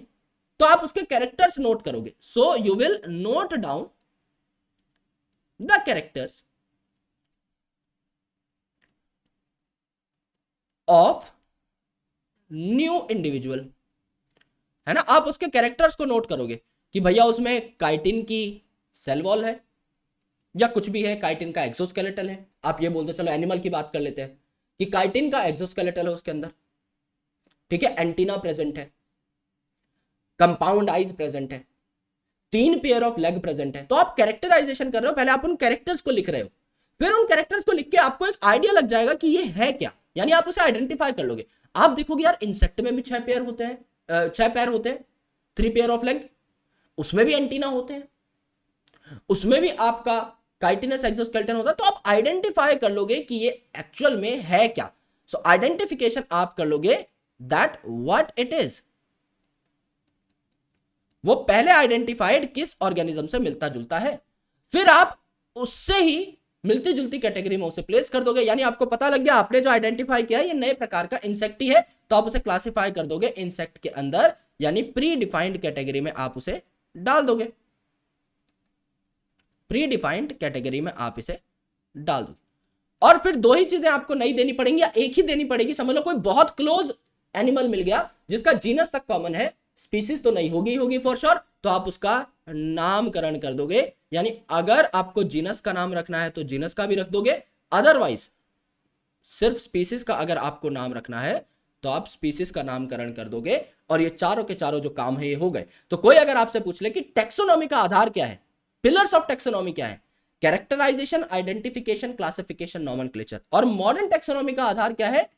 तो आप उसके कैरेक्टर्स नोट करोगे। So you will note down the characters of new individual, है ना। आप उसके कैरेक्टर्स को नोट करोगे कि भैया उसमें काइटिन की सेल वॉल है या कुछ भी है, काइटिन का एक्सोस्केलेटल है। आप ये बोलते चलो एनिमल की बात कर लेते हैं कि काइटिन का एक्सोस्केलेटल है उसके अंदर, ठीक है, एंटीना प्रेजेंट है, कंपाउंड आइज प्रेजेंट है, 3 पेयर ऑफ लेग प्रेजेंट है। तो आप कैरेक्टराइजेशन कर रहे हो, पहले आप उन कैरेक्टर्स को लिख रहे हो, फिर उन कैरेक्टर्स को लिख के आपको एक आइडिया लग जाएगा कि ये है क्या, यानी आप उसे आइडेंटिफाई कर लोगे। आप देखोगे यार इंसेक्ट में भी 6 पेयर होते हैं, 6 पैर होते हैं, 3 पेयर ऑफ लेग, उसमें भी एंटीना होते हैं, उसमें भी आपका काइटिनस एक्सोस्केलेटन होता है। तो आप आइडेंटिफाई कर लोगे कि ये एक्चुअल में है क्या। सो आइडेंटिफिकेशन आप कर लोगे दैट व्हाट इट इज। वो पहले आइडेंटिफाइड किस ऑर्गेनिज्म से मिलता जुलता है, फिर आप उससे ही मिलती जुलती कैटेगरी में उसे प्लेस कर दोगे। यानी आपको पता लग गया, आपने जो आइडेंटिफाई किया ये नए प्रकार का इंसेक्ट ही है, तो आप उसे क्लासिफाई कर दोगे इंसेक्ट के अंदर, यानी प्री डिफाइंड कैटेगरी में आप उसे डाल दोगे, प्री डिफाइंड कैटेगरी में आप इसे डाल दोगे। और फिर 2 ही चीजें आपको नहीं देनी पड़ेंगी या एक ही देनी पड़ेगी। समझ लो कोई बहुत क्लोज एनिमल मिल गया जिसका जीनस तक कॉमन है, स्पीसीज तो नहीं होगी फॉर श्योर, तो आप उसका नामकरण कर दोगे। यानी अगर आपको जीनस का नाम रखना है तो जीनस का भी रख दोगे, अदरवाइज सिर्फ स्पीसीज का अगर आपको नाम रखना है तो आप स्पीसीज का नामकरण कर दोगे। और ये चारों के चारों जो काम है ये हो गए। तो कोई अगर आपसे पूछ ले कि टेक्सोनॉमी का आधार क्या है, पिलर्स ऑफ टेक्सोनॉमी क्या है, कैरेक्टराइजेशन, आइडेंटिफिकेशन, क्लासिफिकेशन, नॉमेनक्लेचर। और मॉडर्न टेक्सोनॉमी का आधार क्या है,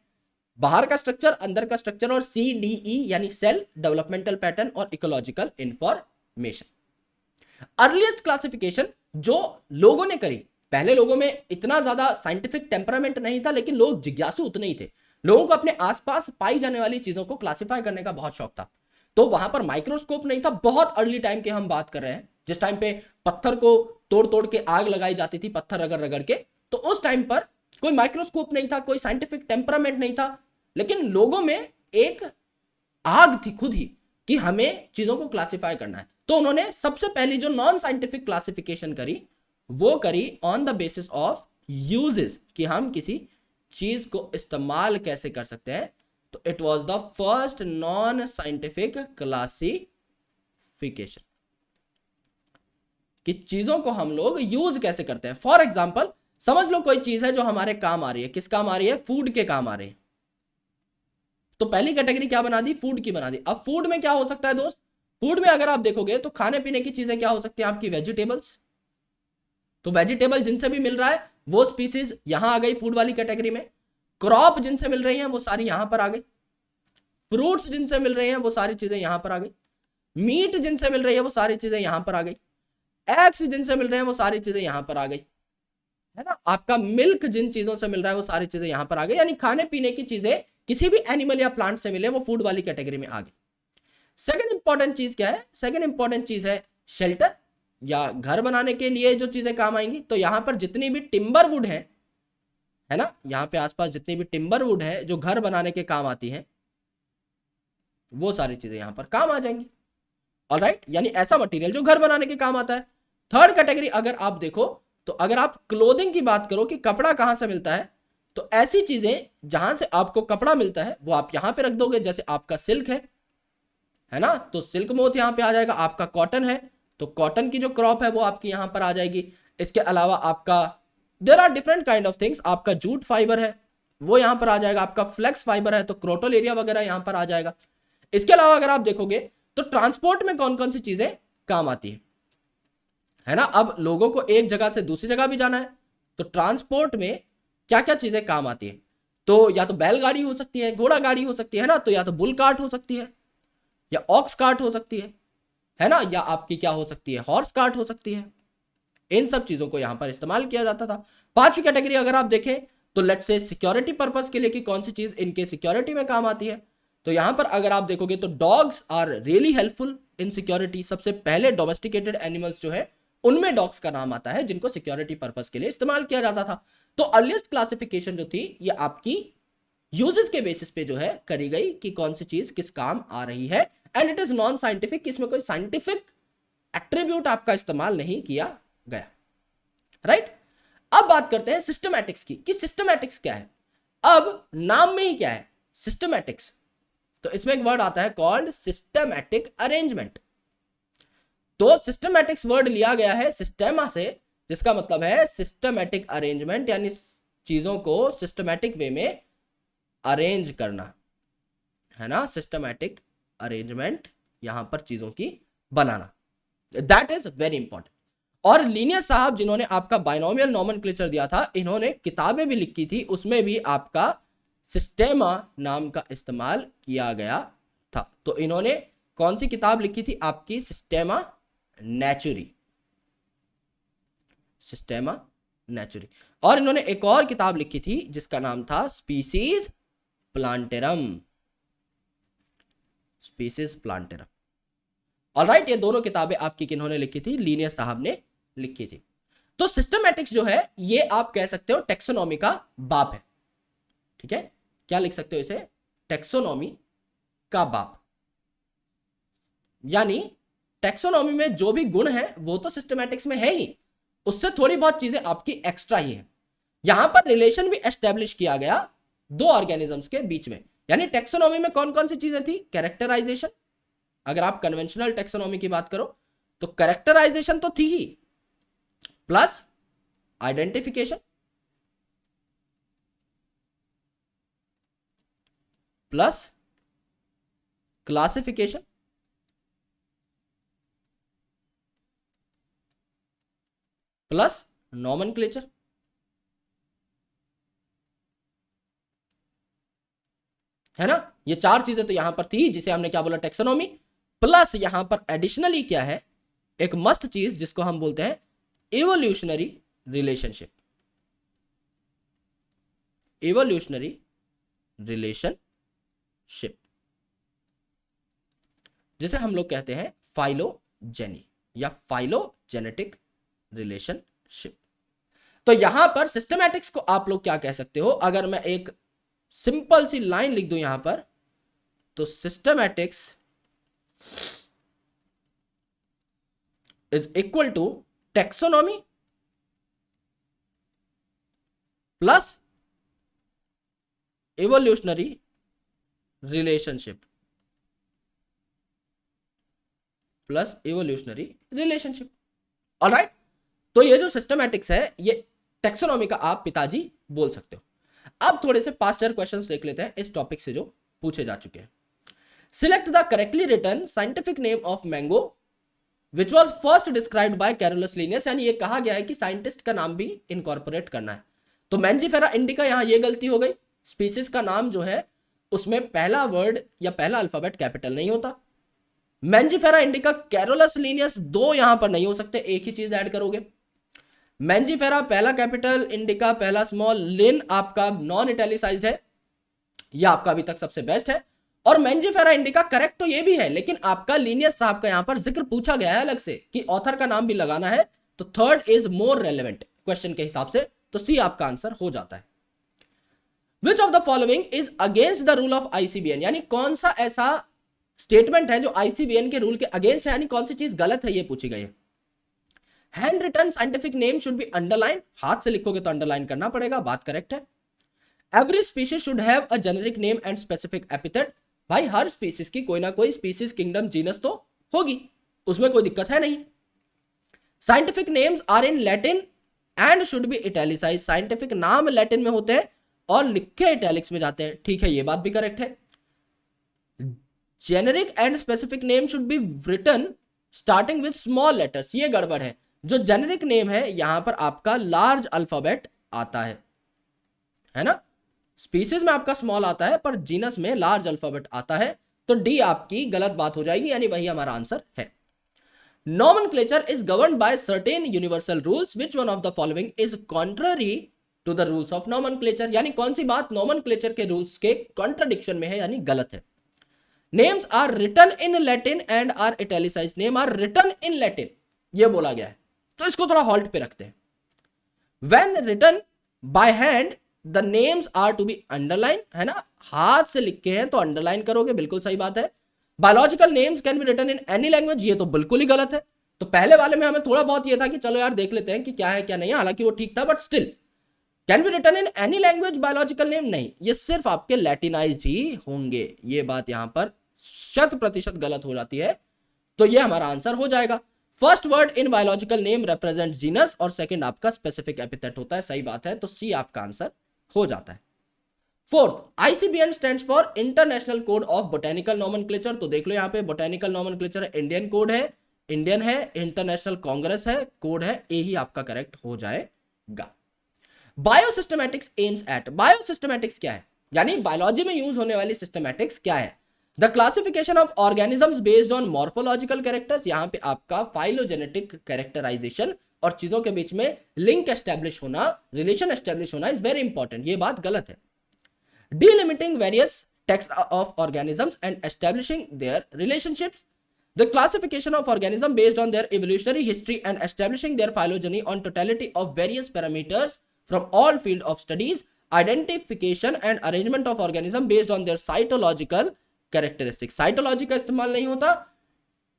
बाहर का स्ट्रक्चर, अंदर का स्ट्रक्चर और CDE यानी सेल डेवलपमेंटल पैटर्न और इकोलॉजिकल इंफॉर्मेशन। अर्लीस्ट क्लासिफिकेशन जो लोगों ने करी, पहले लोगों में इतना ज्यादा साइंटिफिक टेम्परामेंट नहीं था, लेकिन लोग जिज्ञासु उतने ही थे। लोगों को अपने आसपास पाई जाने वाली चीजों को क्लासिफाई करने का बहुत शौक था। तो वहां पर माइक्रोस्कोप नहीं था, बहुत अर्ली टाइम के हम बात कर रहे हैं, जिस टाइम पे पत्थर को तोड़ तोड़ के आग लगाई जाती थी, पत्थर रगड़ रगड़ के। तो उस टाइम पर कोई माइक्रोस्कोप नहीं था, कोई साइंटिफिक टेम्परामेंट नहीं था, लेकिन लोगों में एक आग थी खुद ही कि हमें चीजों को क्लासिफाई करना है। तो उन्होंने सबसे पहली जो नॉन साइंटिफिक क्लासिफिकेशन करी वो करी on the basis of uses, कि हम किसी चीज को इस्तेमाल कैसे कर सकते हैं। तो it was the first non scientific classification, कि चीजों को हम लोग यूज कैसे करते हैं। फॉर एग्जाम्पल समझ लो कोई चीज है जो हमारे काम आ रही है, किस काम आ रही है, फूड के काम आ रही है। तो पहली कैटेगरी क्या बना दी, फूड की बना दी। अब फूड में क्या हो सकता है दोस्त, फूड में अगर आप देखोगे तो खाने पीने की चीजें क्या हो सकती है आपकी, वेजिटेबल्स। तो वेजिटेबल जिनसे भी मिल रहा है वो स्पीसीज यहां आ गई फूड वाली कैटेगरी में। क्रॉप जिनसे मिल रही हैं वो सारी यहां पर आ गई। फ्रूट्स जिनसे मिल रही हैं वो सारी चीजें यहां पर आ गई। मीट जिनसे मिल रही है वो सारी चीजें यहां पर आ गई। एग्स जिनसे मिल रहे हैं वो सारी चीजें यहां पर आ गई, है ना। आपका मिल्क जिन चीजों से मिल रहा है वो सारी चीजें यहां पर आ गई। यानी खाने पीने की चीजें किसी भी एनिमल या प्लांट से मिले वो फूड वाली कैटेगरी में आ गई। सेकंड इंपॉर्टेंट चीज क्या है, सेकंड इंपॉर्टेंट चीज है शेल्टर, या घर बनाने के लिए जो चीजें काम आएंगी। तो यहां पर जितनी भी टिम्बर वुड है ना, यहां पे आसपास जितनी भी टिम्बर वुड है जो घर बनाने के काम आती है, वो सारी चीजें यहां पर काम आ जाएंगी। ऑलराइट, यानी ऐसा मटेरियल जो घर बनाने के काम आता है। थर्ड कैटेगरी अगर आप देखो तो अगर आप क्लोथिंग की बात करो कि कपड़ा कहां से मिलता है, तो ऐसी चीजें जहां से आपको कपड़ा मिलता है वो आप यहां पे रख दोगे। जैसे आपका सिल्क है ना, तो सिल्क मोथ यहां पे आ जाएगा। आपका कॉटन है तो कॉटन की जो क्रॉप है वो आपकी यहां पर आ जाएगी। इसके अलावा आपका there are different kind of things, आपका जूट फाइबर है वो यहां पर आ जाएगा। आपका फ्लेक्स फाइबर है तो क्रोटल एरिया वगैरह यहां पर आ जाएगा। इसके अलावा अगर आप देखोगे तो ट्रांसपोर्ट में कौन कौन सी चीजें काम आती है ना। अब लोगों को एक जगह से दूसरी जगह भी जाना है तो ट्रांसपोर्ट में क्या क्या चीजें काम आती है? तो या तो बैलगाड़ी हो सकती है, घोड़ा गाड़ी हो सकती है ना, तो या तो बुल कार्ट हो सकती है, या ऑक्स कार्ट हो सकती है ना, या आपकी क्या हो सकती है, हॉर्स कार्ट हो सकती है। इन सब चीजों को यहां पर इस्तेमाल किया जाता था। पांचवी कैटेगरी अगर आप देखें तो लेट्स से सिक्योरिटी पर्पस के लिए कि कौन सी चीज इनके सिक्योरिटी में काम आती है, तो यहां पर अगर आप देखोगे तो dogs are really helpful in security. सबसे पहले डोमेस्टिकेटेड एनिमल्स जो है उनमें डॉग्स का नाम आता है जिनको सिक्योरिटी पर्पस के लिए इस्तेमाल किया जाता था। तो अर्लीस्ट क्लासिफिकेशन जो थी ये आपकी यूजेस के बेसिस पे जो है करी गई कि कौन सी चीज किस काम आ रही है, and it is non scientific, इसमें कोई साइंटिफिक एट्रीब्यूट आपका इस्तेमाल नहीं किया गया, राइट। अब बात करते हैं सिस्टमैटिक्स की कि सिस्टमैटिक्स क्या है। अब नाम में ही क्या है सिस्टमैटिक्स, तो इसमें एक वर्ड आता है कॉल्ड सिस्टमैटिक अरेंजमेंट। तो सिस्टमैटिक्स वर्ड लिया गया है सिस्टेमा से, जिसका मतलब है सिस्टमैटिक अरेंजमेंट, यानी चीजों को सिस्टमैटिक वे में अरेंज करना, है ना, सिस्टमैटिक अरेंजमेंट, यहां पर चीजों की बनाना, दैट इज वेरी इंपॉर्टेंट। और लीनियस साहब जिन्होंने आपका बाइनोमियल नोमेनक्लेचर दिया था, इन्होंने किताबें भी लिखी थी, उसमें भी आपका सिस्टेमा नाम का इस्तेमाल किया गया था। तो इन्होंने कौन सी किताब लिखी थी आपकी, सिस्टेमा नेचुरी, सिस्टेमा नेचुरी। और इन्होंने एक और किताब लिखी थी जिसका नाम था species plantarum, species plantarum. Alright, ये दोनों किताबें आपकी किन्होंने लिखी थी, लीनियस साहब ने लिखी थी। तो सिस्टमैटिक्स जो है ये आप कह सकते हो टेक्सोनॉमी का बाप है, ठीक है, क्या लिख सकते हो इसे, टेक्सोनॉमी का बाप। यानी टेक्सोनॉमी में जो भी गुण है वो तो सिस्टमैटिक्स में है ही, उससे थोड़ी बहुत चीजें आपकी एक्स्ट्रा ही है। यहां पर रिलेशन भी एस्टेब्लिश किया गया दो ऑर्गेनिजम्स के बीच में। यानी टेक्सोनॉमी में कौन कौन सी चीजें थी, कैरेक्टराइजेशन, अगर आप कन्वेंशनल टेक्सोनॉमी की बात करो तो कैरेक्टराइजेशन तो थी ही, plus identification, plus classification, plus nomenclature. है ना, ये चार चीजें तो यहां पर थी जिसे हमने क्या बोला, टेक्सोनॉमी। प्लस यहां पर एडिशनली क्या है, एक मस्त चीज जिसको हम बोलते हैं इवोल्यूशनरी रिलेशनशिप, इवोल्यूशनरी रिलेशनशिप, जिसे हम लोग कहते हैं फाइलोजेनी या फाइलोजेनेटिक रिलेशनशिप। तो यहां पर सिस्टमैटिक्स को आप लोग क्या कह सकते हो, अगर मैं एक सिंपल सी लाइन लिख दूं यहां पर, तो systematics is equal to taxonomy plus evolutionary relationship, plus evolutionary relationship. Alright, तो ये जो सिस्टमैटिक्स है ये टेक्सोनॉमी का आप पिताजी बोल सकते हो। अब थोड़े से पास्ट ईयर क्वेश्चंस देख लेते हैं इस टॉपिक से जो पूछे जा चुके हैं। Select the correctly written scientific name of mango which was first described by Carolus Linnaeus, यानी ये कहा गया है कि साइंटिस्ट का नाम भी इनकॉर्पोरेट करना है। तो मैंजीफेरा इंडिका, यहां ये गलती हो गई, स्पीसीज का नाम जो है उसमें पहला वर्ड या पहला अल्फाबेट कैपिटल नहीं होता। मैंजीफेरा इंडिका कैरोलस लिनियस, दो यहां पर नहीं हो सकते, एक ही चीज ऐड करोगे। मैंजीफेरा पहला कैपिटल, इंडिका पहला स्मॉल, लिन आपका नॉन इटैलिसाइज्ड है, यह आपका अभी तक सबसे बेस्ट है। और मैंजीफेरा इंडिका करेक्ट तो ये भी है, लेकिन आपका लिनियस साहब का यहां पर जिक्र पूछा गया है अलग से कि ऑथर का नाम भी लगाना है, तो third is more relevant question के हिसाब से, तो सी आपका आंसर हो जाता है। Which of the following is against the rule of ICBN, यानी कौन सा ऐसा स्टेटमेंट है जो आईसीबीएन के रूल के अगेंस्ट है, यानी कौन सी चीज गलत है, ये पूछी गई है। Hand written scientific name should be underline, हाथ से लिखोगे तो अंडरलाइन करना पड़ेगा, बात करेक्ट है। Every species should have a generic name and specific epithet, भाई हर स्पीसीज की कोई ना कोई स्पीसीज किंगडम जीनस तो होगी, उसमें कोई दिक्कत है नहीं। Scientific names are in Latin and should be italicised, scientific नाम लैटिन में होते हैं और लिखे इटैलिक्स में जाते हैं, ठीक है, ये बात भी करेक्ट है। Generic and specific name should be written starting with small letters, ये गड़बड़ है, जो जेनेरिक नेम है यहां पर आपका लार्ज अल्फाबेट आता है ना। स्पीसीज में आपका स्मॉल आता है पर जीनस में लार्ज अल्फाबेट आता है, तो डी आपकी गलत बात हो जाएगी, यानी वही हमारा आंसर है। Nomenclature is governed by certain universal rules. Which one of the following is contrary to the rules of nomenclature? यानी कौन सी बात nomenclature के रूल्स के कॉन्ट्रडिक्शन में है, यानी गलत है। Names are written in Latin and are italicized. Name are written in Latin, ये बोला गया है, तो इसको थोड़ा हॉल्ट पे रखते हैं। When written by hand, the names are to be underlined, है ना, हाथ से लिखे हैं तो अंडरलाइन करोगे, बिल्कुल सही बात है। Biological names can be written in any language, ये तो बिल्कुल ही गलत है। तो पहले वाले में हमें थोड़ा बहुत ये था कि चलो यार देख लेते हैं कि क्या है क्या नहीं है, हालांकि वो ठीक था, but still can be written in any language biological name नहीं, ये सिर्फ आपके लैटिनाइज्ड ही होंगे, ये बात यहां पर 100% गलत हो जाती है, तो ये हमारा आंसर हो जाएगा। First word in biological name represent genus और सेकंड आपका स्पेसिफिक एपिथेट होता है, सही बात है, तो सी आपका आंसर हो जाता है। Fourth, ICBN stands for international code of botanical nomenclature, तो देख लो यहाँ पे बोटेनिकल नॉमेनक्लेचर इंडियन कोड है, इंडियन है, इंटरनेशनल कांग्रेस है, कोड है, ए ही आपका करेक्ट हो जाएगा। बायोसिस्टमैटिक्स एम्स एट, बायोसिस्टमैटिक्स क्या है, यानी बायोलॉजी में यूज होने वाली सिस्टमैटिक्स क्या है। The classification of organisms based on morphological characters, यहाँ पे आपका फाइलोजेनेटिक कैरेक्टराइजेशन और चीजों के बीच में लिंक एस्टेब्लिश होना, रिलेशन एस्टेब्लिश होना इज वेरी इंपॉर्टेंट, ये बात गलत है। Delimiting various taxa of organisms and establishing their relationships. The classification of organisms based on their evolutionary history and establishing their phylogeny on totality of various parameters from all field of studies. Identification and arrangement of organisms based on their cytological characteristics. Cytology का इस्तेमाल नहीं होता।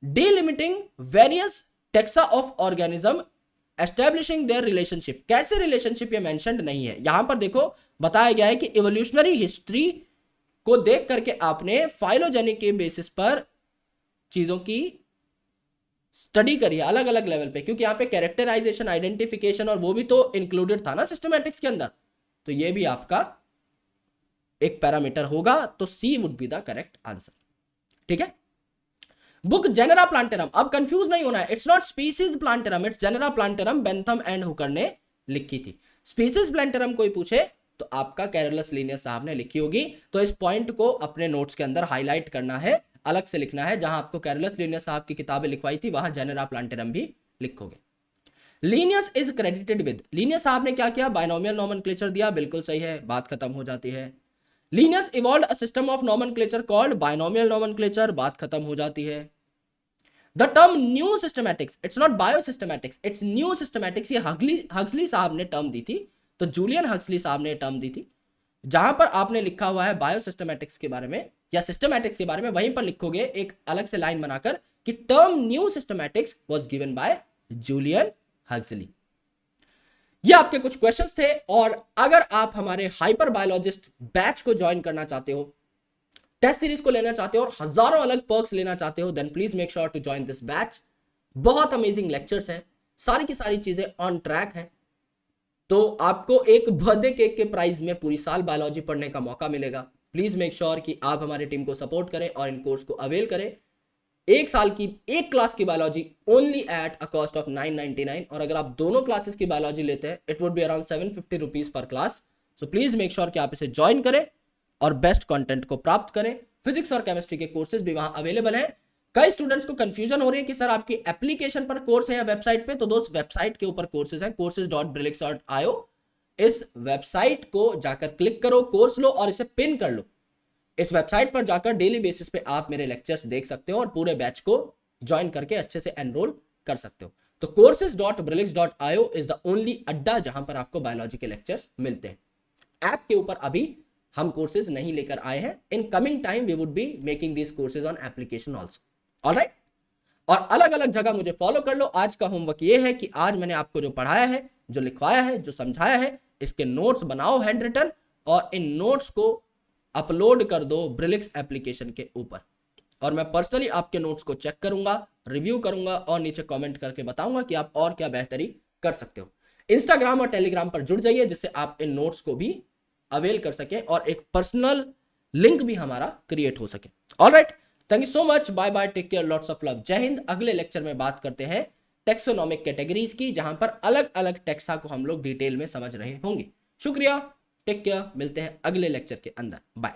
Delimiting various taxa of organism establishing their relationship, कैसे relationship ये mentioned नहीं है, यहां पर देखो बताया गया है कि इवोल्यूशनरी हिस्ट्री को देख करके आपने फाइलोजेनिक के बेसिस पर चीजों की स्टडी करी है अलग अलग लेवल पे, क्योंकि यहां पे कैरेक्टराइजेशन, आइडेंटिफिकेशन और वो भी तो इंक्लूडेड था ना सिस्टमैटिक्स के अंदर, तो ये भी आपका एक पैरामीटर होगा, तो C would be the correct answer. ठीक है, बुक जेनेरा प्लांटेरम, अब कंफ्यूज नहीं होना है, it's not Species Plantarum, it's Genera Plantarum, Bentham and Hooker ने लिखी थी। स्पीसीज प्लांटेरम कोई पूछे तो आपका कैरोलस लिनियस साहब ने लिखी होगी, तो इस पॉइंट को अपने नोट्स के अंदर हाईलाइट करना है, अलग से लिखना है, जहां आपको कैरोलस लिनियस साहब की किताबें लिखवाई थी वहां जेनेरा प्लांटेरम भी लिखोगे। Linnaeus is credited with, Linnaeus साहब ने क्या किया, बायनोमियल नॉमेनक्लेचर दिया, बिल्कुल सही है, बात खत्म हो जाती है। Linnaeus evolved a system of nomenclature called binomial nomenclature, बात खत्म हो जाती है। The term new systematics, it's not biosystematics, it's new systematics, ये हक्सली साहब ने टर्म दी थी, तो जूलियन हक्सली साहब ने टर्म दी थी। जहां पर आपने लिखा हुआ है बायोसिस्टमैटिक्स के बारे में या सिस्टमैटिक्स के बारे में, वहीं पर लिखोगे एक अलग से लाइन बनाकर कि term new systematics was given by Julian Huxley. ये आपके कुछ क्वेश्चंस थे, और अगर आप हमारे हाइपर बायोलॉजिस्ट बैच को ज्वाइन करना चाहते हो, टेस्ट सीरीज को लेना चाहते हो और हजारों अलग पर्क्स लेना चाहते हो, then please make sure to join this batch. बहुत अमेजिंग लेक्चर्स हैं, सारी की सारी चीजें ऑन ट्रैक हैं, तो आपको एक बर्थडे केक के प्राइस में पूरी साल बायोलॉजी पढ़ने का मौका मिलेगा। प्लीज मेक श्योर कि आप हमारी टीम को सपोर्ट करें और इन कोर्स को अवेल करें। एक साल की एक क्लास की biology only at a cost of 999, और अगर आप दोनों क्लासेस की बायोलॉजी लेते हैं it would be around 750 rupees per class. So please make sure कि आप इसे ज्वाइन करें और बेस्ट कंटेंट को प्राप्त करें। फिजिक्स और केमिस्ट्री के कोर्सेज भी वहां अवेलेबल हैं। कई स्टूडेंट्स को कंफ्यूजन हो रही है कि सर आपकी एप्लीकेशन पर कोर्स है या वेबसाइट पे, तो दोस्त वेबसाइट के ऊपर कोर्सेज हैं, courses.brillix.io। इस वेबसाइट को जाकर क्लिक करो, कोर्स लो और इसे पिन कर लो। इस वेबसाइट पर जाकर डेली बेसिस पे आप मेरे लेक्चर्स देख सकते हो और पूरे बैच को ज्वाइन करके अच्छे से एनरोल कर सकते हो। तो courses.brillix.io इज द ओनली अड्डा जहां पर आपको बायोलॉजी के लेक्चर्स मिलते हैं। ऐप के ऊपर अभी हम कोर्सेज नहीं लेकर आए हैं, in coming time we would be making this courses on application also. Alright, और अलग अलग जगह मुझे फॉलो कर लो। आज का होमवर्क ये है कि आज मैंने आपको जो पढ़ाया है, जो लिखवाया है, जो समझाया है, इसके नोट्स बनाओ हैंड रिटन, और इन नोट्स को अपलोड कर दो ब्रिलिक्स एप्लीकेशन के ऊपर, और मैं पर्सनली आपके नोट्स को चेक करूंगा, रिव्यू करूंगा और नीचे कमेंट करके बताऊंगा कि आप और क्या बेहतरी कर सकते हो। इंस्टाग्राम और टेलीग्राम पर जुड़ जाइए जिससे आप इन नोट्स को भी अवेल कर सके और एक पर्सनल लिंक भी हमारा क्रिएट हो सके। Alright, thank you so much, bye bye, take care, lots of love, जय हिंद। अगले लेक्चर में बात करते हैं टेक्सोनॉमिक कैटेगरीज की, जहां पर अलग अलग टेक्सा को हम लोग डिटेल में समझ रहे होंगे। शुक्रिया, टेक केयर, मिलते हैं अगले लेक्चर के अंदर, बाय।